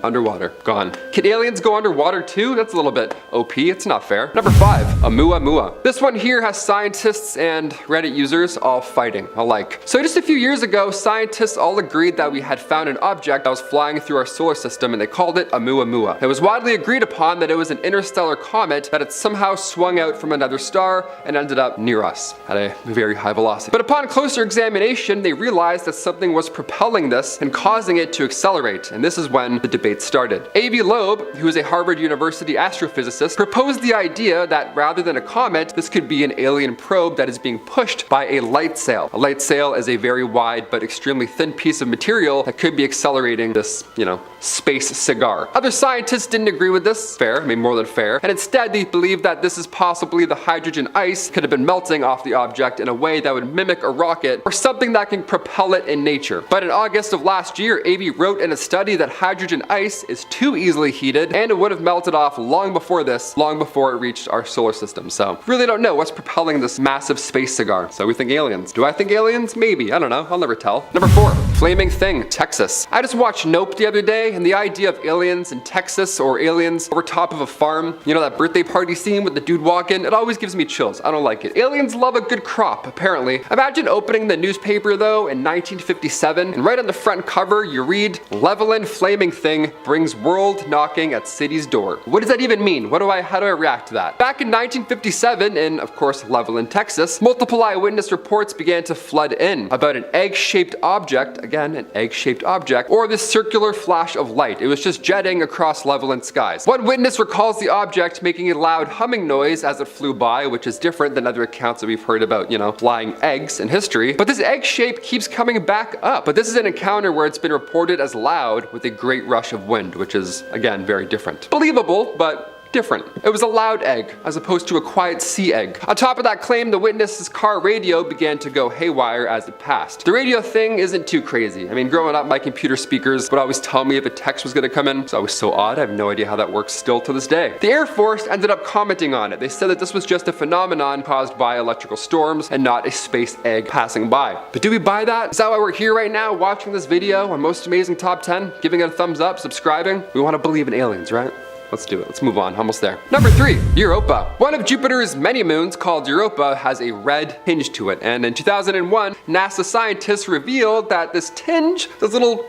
underwater, gone. Can aliens go underwater too? That's a little bit OP, it's not fair. Number 5, Oumuamua. This one here has scientists and Reddit users all fighting alike. So just a few years ago, scientists all agreed that we had found an object that was flying through our solar system, and they called it Oumuamua. It was widely agreed upon that it was an interstellar comet that had somehow swung out from another star and ended up near us at a very high velocity. But upon closer examination, they realized that something was propelling this and causing it to accelerate, and this is when the debate started. A.B. Loeb, who is a Harvard University astrophysicist, proposed the idea that rather than a comet, this could be an alien probe that is being pushed by a light sail. A light sail is a very wide but extremely thin piece of material that could be accelerating this, space cigar. Other scientists didn't agree with this, fair, I mean more than fair, and instead they believed that this is possibly the hydrogen ice could have been melting off the object in a way that would mimic a rocket or something that can propel it in nature. But in August of last year, AB wrote in a study that hydrogen ice is too easily heated and it would have melted off long before this, long before it reached our solar system. So really don't know what's propelling this massive space cigar. So we think aliens. Do I think aliens? Maybe, I don't know, I'll never tell. Number 4, flaming thing, Texas. I just watched Nope the other day, and the idea of aliens in Texas or aliens over top of a farm, that birthday party scene with the dude walking, it always gives me chills. I don't like it. Aliens love a good crop, apparently. Imagine opening the newspaper though in 1957, and right on the front cover you read, Levelin flaming thing brings world knocking at city's door. What does that even mean? How do I react to that? Back in 1957 in, of course, Levelin, Texas, multiple eyewitness reports began to flood in about an egg-shaped object, again, an egg-shaped object, or this circular flash of light. It was just jetting across Levelin skies. One witness recalls the object making a loud humming noise as it flew by, which is different than other accounts that we've heard about, flying eggs in history. But this egg shape keeps coming back up. But this is an encounter where it's been reported as loud with a great rush of wind, which is, again, very different. Believable, but different. It was a loud egg, as opposed to a quiet sea egg. On top of that claim, the witness's car radio began to go haywire as it passed. The radio thing isn't too crazy. I mean, growing up, my computer speakers would always tell me if a text was gonna come in. It's always so odd. I have no idea how that works still to this day. The Air Force ended up commenting on it. They said that this was just a phenomenon caused by electrical storms and not a space egg passing by. But do we buy that? Is that why we're here right now watching this video on Most Amazing Top 10? Giving it a thumbs up, subscribing? We want to believe in aliens, right? Let's do it. Let's move on. Almost there. Number 3, Europa. One of Jupiter's many moons, called Europa, has a red tinge to it. And in 2001, NASA scientists revealed that this tinge, this little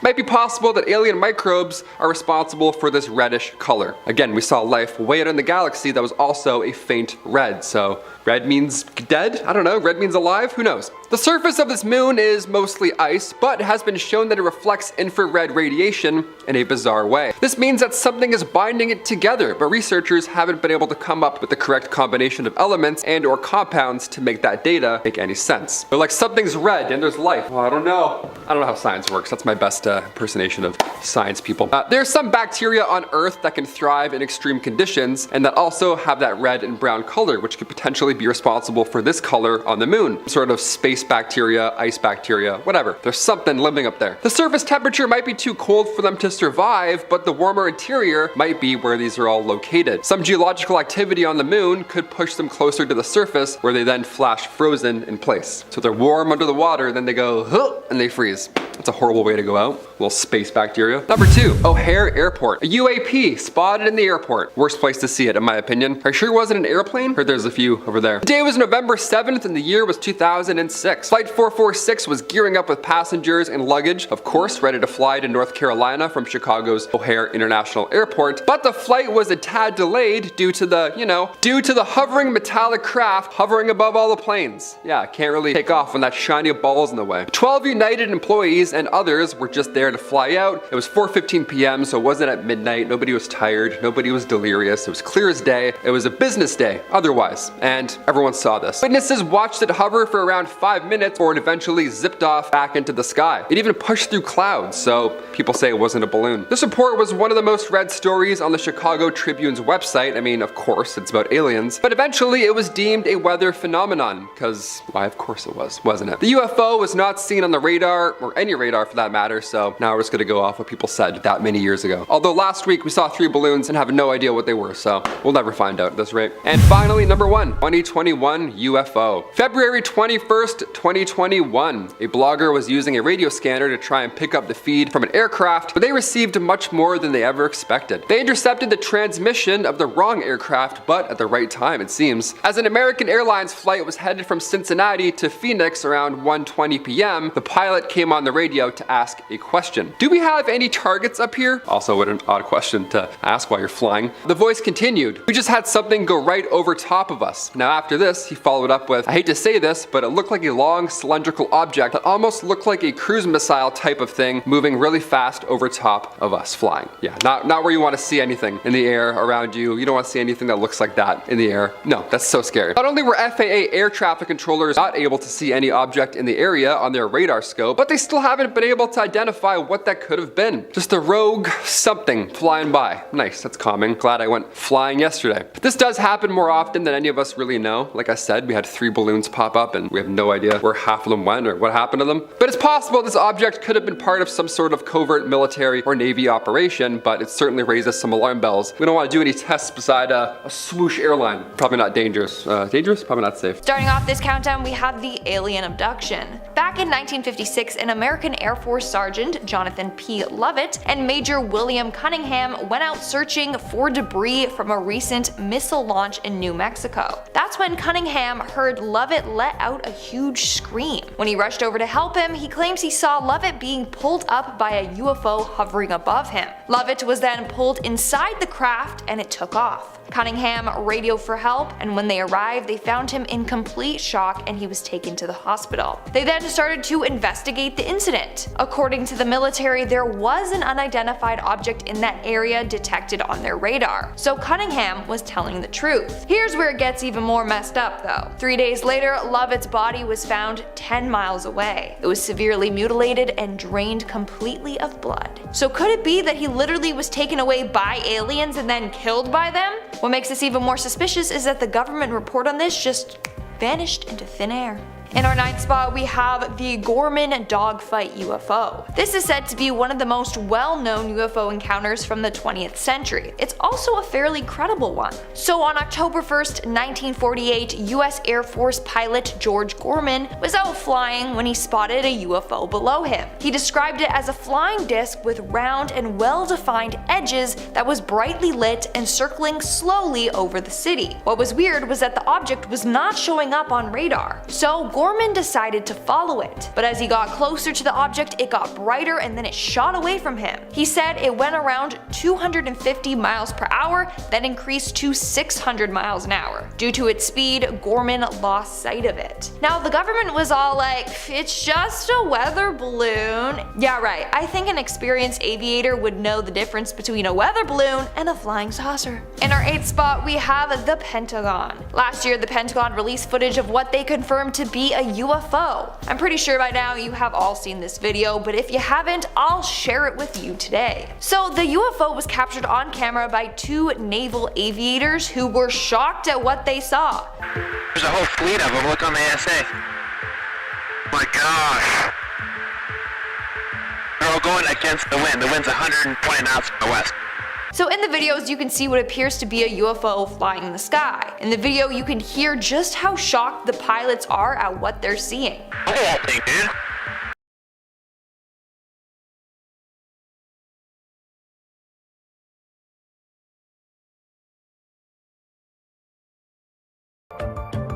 might be possible that alien microbes are responsible for this reddish color. Again, we saw life way out in the galaxy that was also a faint red. So red means dead? I don't know. Red means alive? Who knows? The surface of this moon is mostly ice, but it has been shown that it reflects infrared radiation in a bizarre way. This means that something is binding it together, but researchers haven't been able to come up with the correct combination of elements and or compounds to make that data make any sense. They're like, something's red and there's life. Well, I don't know how science works. That's my best impersonation of science people. There's some bacteria on Earth that can thrive in extreme conditions and that also have that red and brown color, which could potentially be responsible for this color on the moon. Sort of space bacteria, ice bacteria, whatever. There's something living up there. The surface temperature might be too cold for them to survive, but the warmer interior might be where these are all located. Some geological activity on the moon could push them closer to the surface, where they then flash frozen in place. So they're warm under the water, then they go, huh, and they freeze. That's a horrible way to go out. Little space bacteria. Number 2, O'Hare Airport. A UAP spotted in the airport. Worst place to see it, in my opinion. Are you sure it wasn't an airplane? Heard there's a few over there. The day was November 7th and the year was 2006. Flight 446 was gearing up with passengers and luggage, of course, ready to fly to North Carolina from Chicago's O'Hare International Airport. But the flight was a tad delayed due to the hovering metallic craft hovering above all the planes. Yeah, can't really take off when that shiny ball's in the way. 12 United employees and others were just there to fly out. It was 4:15 p.m., so it wasn't at midnight. Nobody was tired. Nobody was delirious. It was clear as day. It was a business day, otherwise, and everyone saw this. Witnesses watched it hover for around 5 minutes before it eventually zipped off back into the sky. It even pushed through clouds, so people say it wasn't a balloon. This report was one of the most read stories on the Chicago Tribune's website. I mean, of course, it's about aliens, but eventually it was deemed a weather phenomenon, because why, of course it was, wasn't it? The UFO was not seen on the radar, or any radar for that matter, so now we're just gonna go off what people said that many years ago. Although last week we saw 3 balloons and have no idea what they were, so we'll never find out at this rate. And finally, number 1, 2021 UFO. February 21st, 2021, a blogger was using a radio scanner to try and pick up the feed from an aircraft, but they received much more than they ever expected. They intercepted the transmission of the wrong aircraft, but at the right time, it seems. As an American Airlines flight was headed from Cincinnati to Phoenix around 1:20 p.m., the pilot came on the radio to ask a question. Do we have any targets up here? Also, what an odd question to ask while you're flying. The voice continued, we just had something go right over top of us. Now after this, he followed up with, I hate to say this, but it looked like a long cylindrical object that almost looked like a cruise missile type of thing moving really fast over top of us flying. Yeah, not where you want to see anything in the air around you. You don't want to see anything that looks like that in the air. No, that's so scary. Not only were FAA air traffic controllers not able to see any object in the area on their radar scope, but they still haven't been able to identify what that could have been. Just a rogue something flying by. Nice, that's calming. Glad I went flying yesterday. This does happen more often than any of us really know. Like I said, we had 3 balloons pop up and we have no idea where half of them went or what happened to them. But it's possible this object could have been part of some sort of covert military or Navy operation, but it certainly raises some alarm bells. We don't want to do any tests beside a swoosh airline. Probably not dangerous. Dangerous? Probably not safe. Starting off this countdown, we have the alien abduction. Back in 1956, an American Air Force Sergeant, Jonathan P. Lovett, and Major William Cunningham went out searching for debris from a recent missile launch in New Mexico. That's when Cunningham heard Lovett let out a huge scream. When he rushed over to help him, he claims he saw Lovett being pulled up by a UFO hovering above him. Lovett was then pulled inside the craft and it took off. Cunningham radioed for help, and when they arrived, they found him in complete shock and he was taken to the hospital. They then started to investigate the incident. According to the military, there was an unidentified object in that area detected on their radar, so Cunningham was telling the truth. Here's where it gets even more messed up though. 3 days later, Lovett's body was found 10 miles away. It was severely mutilated and drained completely of blood. So could it be that he literally was taken away by aliens and then killed by them? What makes this even more suspicious is that the government report on this just vanished into thin air. In our 9th spot, we have the Gorman dogfight UFO. This is said to be one of the most well-known UFO encounters from the 20th century. It's also a fairly credible one. So on October 1st, 1948, US Air Force pilot George Gorman was out flying when he spotted a UFO below him. He described it as a flying disc with round and well-defined edges that was brightly lit and circling slowly over the city. What was weird was that the object was not showing up on radar. So Gorman decided to follow it. But as he got closer to the object, it got brighter and then it shot away from him. He said it went around 250 miles per hour, then increased to 600 miles an hour. Due to its speed, Gorman lost sight of it. Now the government was all like, it's just a weather balloon. Yeah right, I think an experienced aviator would know the difference between a weather balloon and a flying saucer. In our 8th spot we have the Pentagon. Last year the Pentagon released footage of what they confirmed to be a UFO. I'm pretty sure by now you have all seen this video, but if you haven't, I'll share it with you today. So the UFO was captured on camera by 2 naval aviators who were shocked at what they saw. There's a whole fleet of them, look on the ASA. My gosh. They're all going against the wind. The wind's 120 knots from the west. So in the videos you can see what appears to be a UFO flying in the sky. In the video you can hear just how shocked the pilots are at what they're seeing. Look at that thing, dude.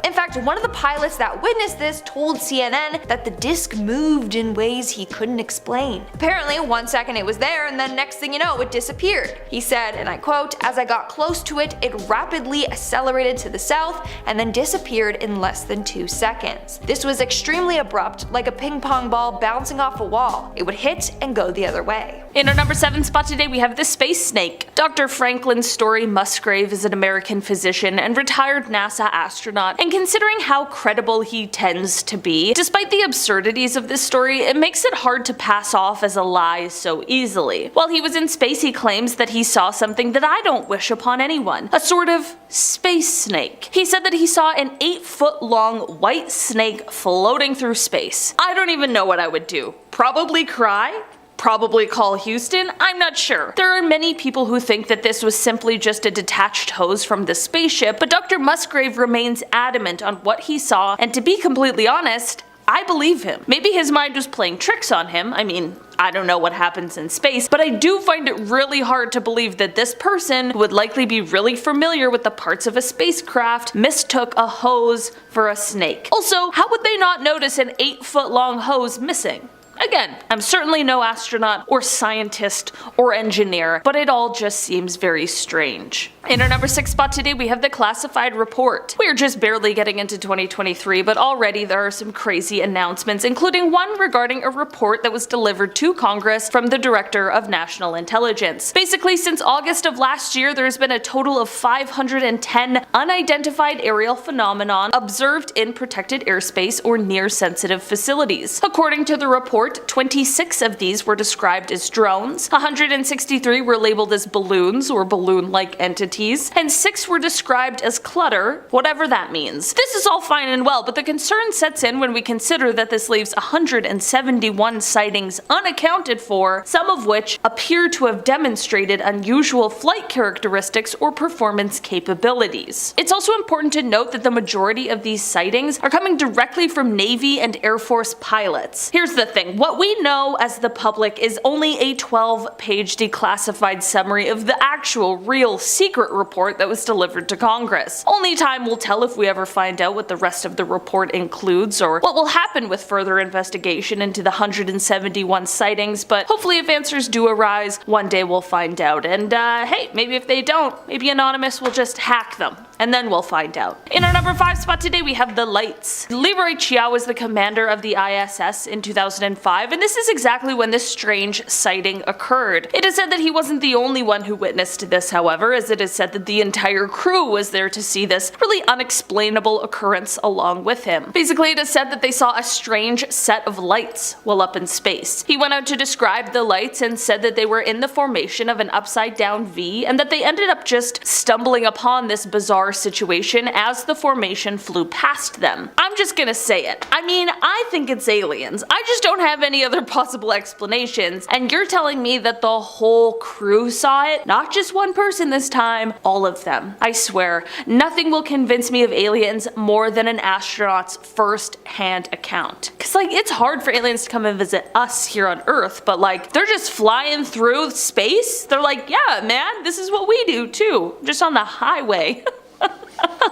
In fact, one of the pilots that witnessed this told CNN that the disc moved in ways he couldn't explain. Apparently, 1 second it was there and then next thing you know it disappeared. He said, and I quote, "As I got close to it, it rapidly accelerated to the south and then disappeared in less than 2 seconds. This was extremely abrupt, like a ping pong ball bouncing off a wall. It would hit and go the other way." In our number 7 spot today we have the space snake. Dr. Franklin Story Musgrave is an American physician and retired NASA astronaut, and considering how credible he tends to be, despite the absurdities of this story, it makes it hard to pass off as a lie so easily. While he was in space, he claims that he saw something that I don't wish upon anyone, a sort of space snake. He said that he saw an 8-foot-long white snake floating through space. I don't even know what I would do. Probably cry? Probably call Houston? I'm not sure. There are many people who think that this was simply just a detached hose from the spaceship, but Dr. Musgrave remains adamant on what he saw, and to be completely honest, I believe him. Maybe his mind was playing tricks on him. I mean, I don't know what happens in space, but I do find it really hard to believe that this person, who would likely be really familiar with the parts of a spacecraft, mistook a hose for a snake. Also, how would they not notice an 8-foot-long hose missing? Again, I'm certainly no astronaut or scientist or engineer, but it all just seems very strange. In our number 6 spot today we have the classified report. We are just barely getting into 2023, but already there are some crazy announcements, including one regarding a report that was delivered to Congress from the Director of National Intelligence. Basically, since August of last year, there's been a total of 510 unidentified aerial phenomenon observed in protected airspace or near sensitive facilities. According to the report, 26 of these were described as drones, 163 were labeled as balloons or balloon-like entities, and 6 were described as clutter, whatever that means. This is all fine and well, but the concern sets in when we consider that this leaves 171 sightings unaccounted for, some of which appear to have demonstrated unusual flight characteristics or performance capabilities. It's also important to note that the majority of these sightings are coming directly from Navy and Air Force pilots. Here's the thing, what we know as the public is only a 12-page declassified summary of the actual, real, secret report that was delivered to Congress. Only time will tell if we ever find out what the rest of the report includes or what will happen with further investigation into the 171 sightings, but hopefully if answers do arise, one day we'll find out. And hey, maybe if they don't, maybe Anonymous will just hack them, and then we'll find out. In our number 5 spot today we have the lights. Leroy Chiao was the commander of the ISS in 2005, and this is exactly when this strange sighting occurred. It is said that he wasn't the only one who witnessed this, however, as it is said that the entire crew was there to see this really unexplainable occurrence along with him. Basically, it is said that they saw a strange set of lights while up in space. He went out to describe the lights and said that they were in the formation of an upside down V, and that they ended up just stumbling upon this bizarre situation as the formation flew past them. I'm just gonna say it. I mean, I think it's aliens. I just don't have any other possible explanations, and you're telling me that the whole crew saw it? Not just one person this time, all of them. I swear, nothing will convince me of aliens more than an astronaut's first-hand account. Cause like, it's hard for aliens to come and visit us here on Earth, but like, they're just flying through space? They're like, yeah man, this is what we do too, just on the highway.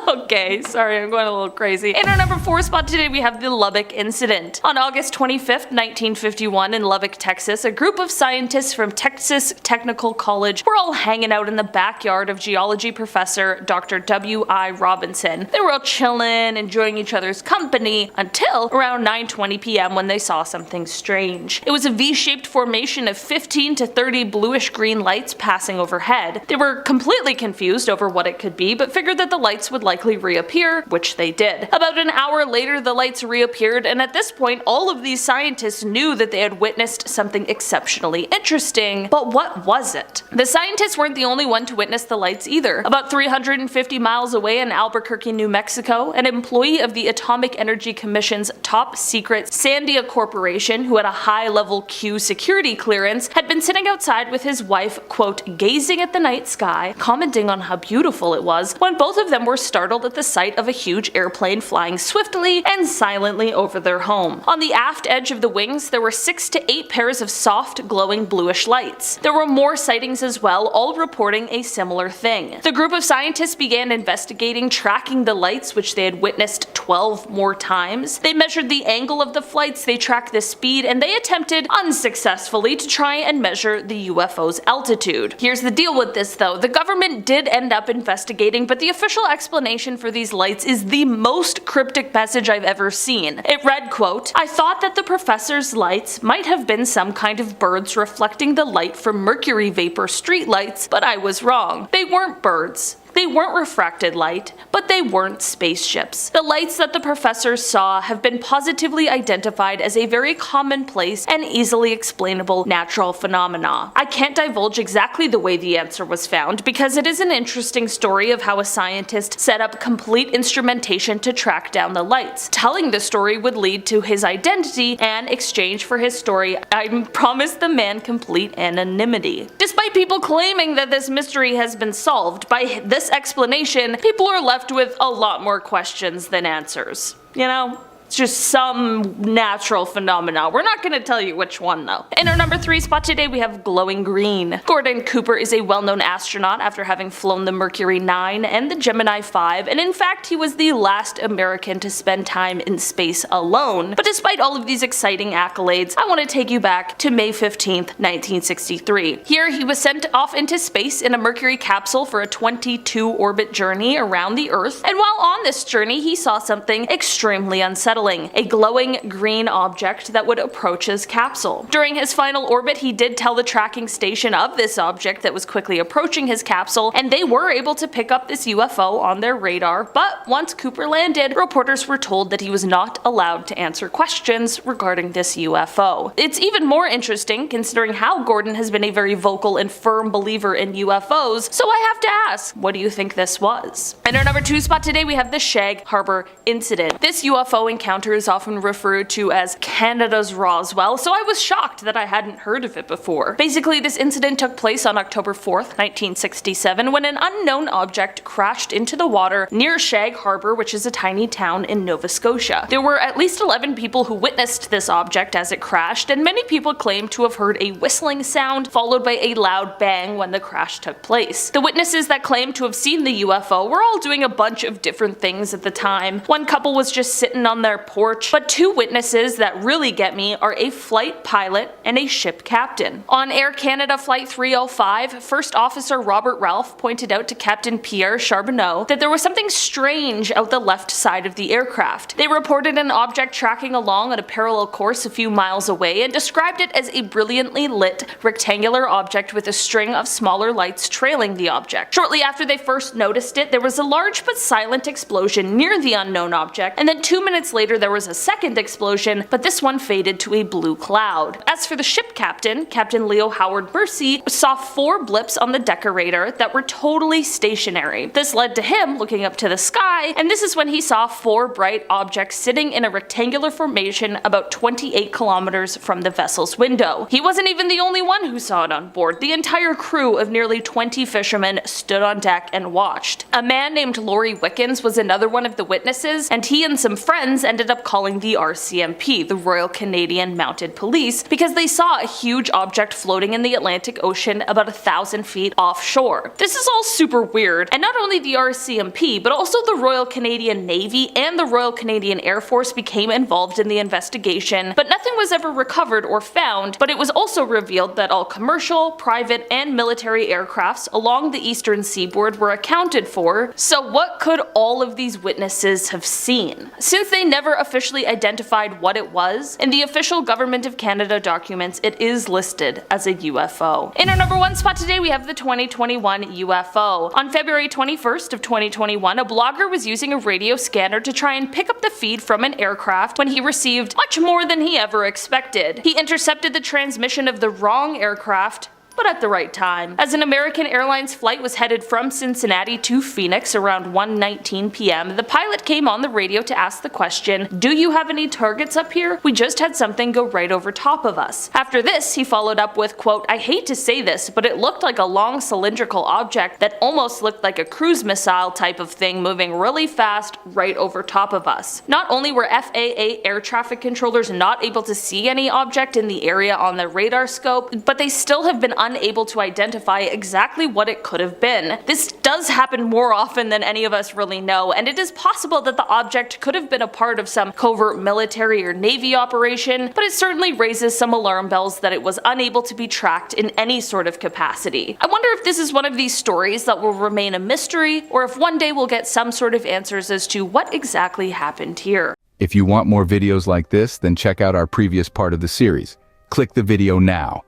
Okay, sorry, I'm going a little crazy. In our number 4 spot today, we have the Lubbock incident. On August 25th, 1951, in Lubbock, Texas, a group of scientists from Texas Technical College were all hanging out in the backyard of geology professor Dr. W.I. Robinson. They were all chilling, enjoying each other's company, until around 9:20 p.m. when they saw something strange. It was a V-shaped formation of 15 to 30 bluish-green lights passing overhead. They were completely confused over what it could be, but figured that the lights would likely reappear, which they did. About an hour later, the lights reappeared, and at this point, all of these scientists knew that they had witnessed something exceptionally interesting. But what was it? The scientists weren't the only one to witness the lights either. About 350 miles away in Albuquerque, New Mexico, an employee of the Atomic Energy Commission's top secret Sandia Corporation, who had a high-level Q security clearance, had been sitting outside with his wife, quote, gazing at the night sky, commenting on how beautiful it was, when both of them were startled at the sight of a huge airplane flying swiftly and silently over their home. On the aft edge of the wings, there were 6 to 8 pairs of soft, glowing bluish lights. There were more sightings as well, all reporting a similar thing. The group of scientists began investigating, tracking the lights, which they had witnessed 12 more times. They measured the angle of the flights, they tracked the speed, and they attempted, unsuccessfully, to try and measure the UFO's altitude. Here's the deal with this though, the government did end up investigating, but the official explanation for these lights is the most cryptic message I've ever seen. It read, quote, I thought that the professor's lights might have been some kind of birds reflecting the light from mercury vapor streetlights, but I was wrong. They weren't birds. They weren't refracted light, but they weren't spaceships. The lights that the professors saw have been positively identified as a very commonplace and easily explainable natural phenomena. I can't divulge exactly the way the answer was found because it is an interesting story of how a scientist set up complete instrumentation to track down the lights. Telling the story would lead to his identity, and in exchange for his story, I promised the man complete anonymity. Despite people claiming that this mystery has been solved, by this explanation, people are left with a lot more questions than answers. You know? It's just some natural phenomena. We're not going to tell you which one though. In our number 3 spot today, we have glowing green. Gordon Cooper is a well-known astronaut after having flown the Mercury 9 and the Gemini 5, and in fact he was the last American to spend time in space alone. But despite all of these exciting accolades, I want to take you back to May 15th, 1963. Here he was sent off into space in a Mercury capsule for a 22-orbit journey around the Earth, and while on this journey he saw something extremely unsettling. A glowing green object that would approach his capsule. During his final orbit, he did tell the tracking station of this object that was quickly approaching his capsule, and they were able to pick up this UFO on their radar, but once Cooper landed, reporters were told that he was not allowed to answer questions regarding this UFO. It's even more interesting considering how Gordon has been a very vocal and firm believer in UFOs, so I have to ask, what do you think this was? In our number 2 spot today, we have the Shag Harbor incident. This UFO encounter is often referred to as Canada's Roswell, so I was shocked that I hadn't heard of it before. Basically, this incident took place on October 4th, 1967, when an unknown object crashed into the water near Shag Harbor, which is a tiny town in Nova Scotia. There were at least 11 people who witnessed this object as it crashed, and many people claim to have heard a whistling sound followed by a loud bang when the crash took place. The witnesses that claimed to have seen the UFO were all doing a bunch of different things at the time. One couple was just sitting on their porch, but 2 witnesses that really get me are a flight pilot and a ship captain. On Air Canada Flight 305, First Officer Robert Ralph pointed out to Captain Pierre Charbonneau that there was something strange out the left side of the aircraft. They reported an object tracking along at a parallel course a few miles away and described it as a brilliantly lit rectangular object with a string of smaller lights trailing the object. Shortly after they first noticed it, there was a large but silent explosion near the unknown object, and then 2 minutes later there was a second explosion, but this one faded to a blue cloud. As for the ship captain, Captain Leo Howard Mercy saw 4 blips on the decorator that were totally stationary. This led to him looking up to the sky, and this is when he saw 4 bright objects sitting in a rectangular formation about 28 kilometers from the vessel's window. He wasn't even the only one who saw it on board. The entire crew of nearly 20 fishermen stood on deck and watched. A man named Laurie Wickens was another one of the witnesses, and he and some friends ended up calling the RCMP, the Royal Canadian Mounted Police, because they saw a huge object floating in the Atlantic Ocean about 1,000 feet offshore. This is all super weird, and not only the RCMP, but also the Royal Canadian Navy and the Royal Canadian Air Force became involved in the investigation, but nothing was ever recovered or found. But it was also revealed that all commercial, private, and military aircrafts along the eastern seaboard were accounted for. So what could all of these witnesses have seen? Since they never officially identified what it was, in the official Government of Canada documents it is listed as a UFO. In our number 1 spot today we have the 2021 UFO. On February 21st of 2021, a blogger was using a radio scanner to try and pick up the feed from an aircraft when he received much more than he ever expected. He intercepted the transmission of the wrong aircraft, but at the right time. As an American Airlines flight was headed from Cincinnati to Phoenix around 1:19 p.m., the pilot came on the radio to ask the question, "Do you have any targets up here? We just had something go right over top of us." After this, he followed up with, quote, "I hate to say this, but it looked like a long cylindrical object that almost looked like a cruise missile type of thing moving really fast right over top of us." Not only were FAA air traffic controllers not able to see any object in the area on the radar scope, but they still have been unable to identify exactly what it could have been. This does happen more often than any of us really know, and it is possible that the object could have been a part of some covert military or navy operation, but it certainly raises some alarm bells that it was unable to be tracked in any sort of capacity. I wonder if this is one of these stories that will remain a mystery, or if one day we'll get some sort of answers as to what exactly happened here. If you want more videos like this, then check out our previous part of the series. Click the video now.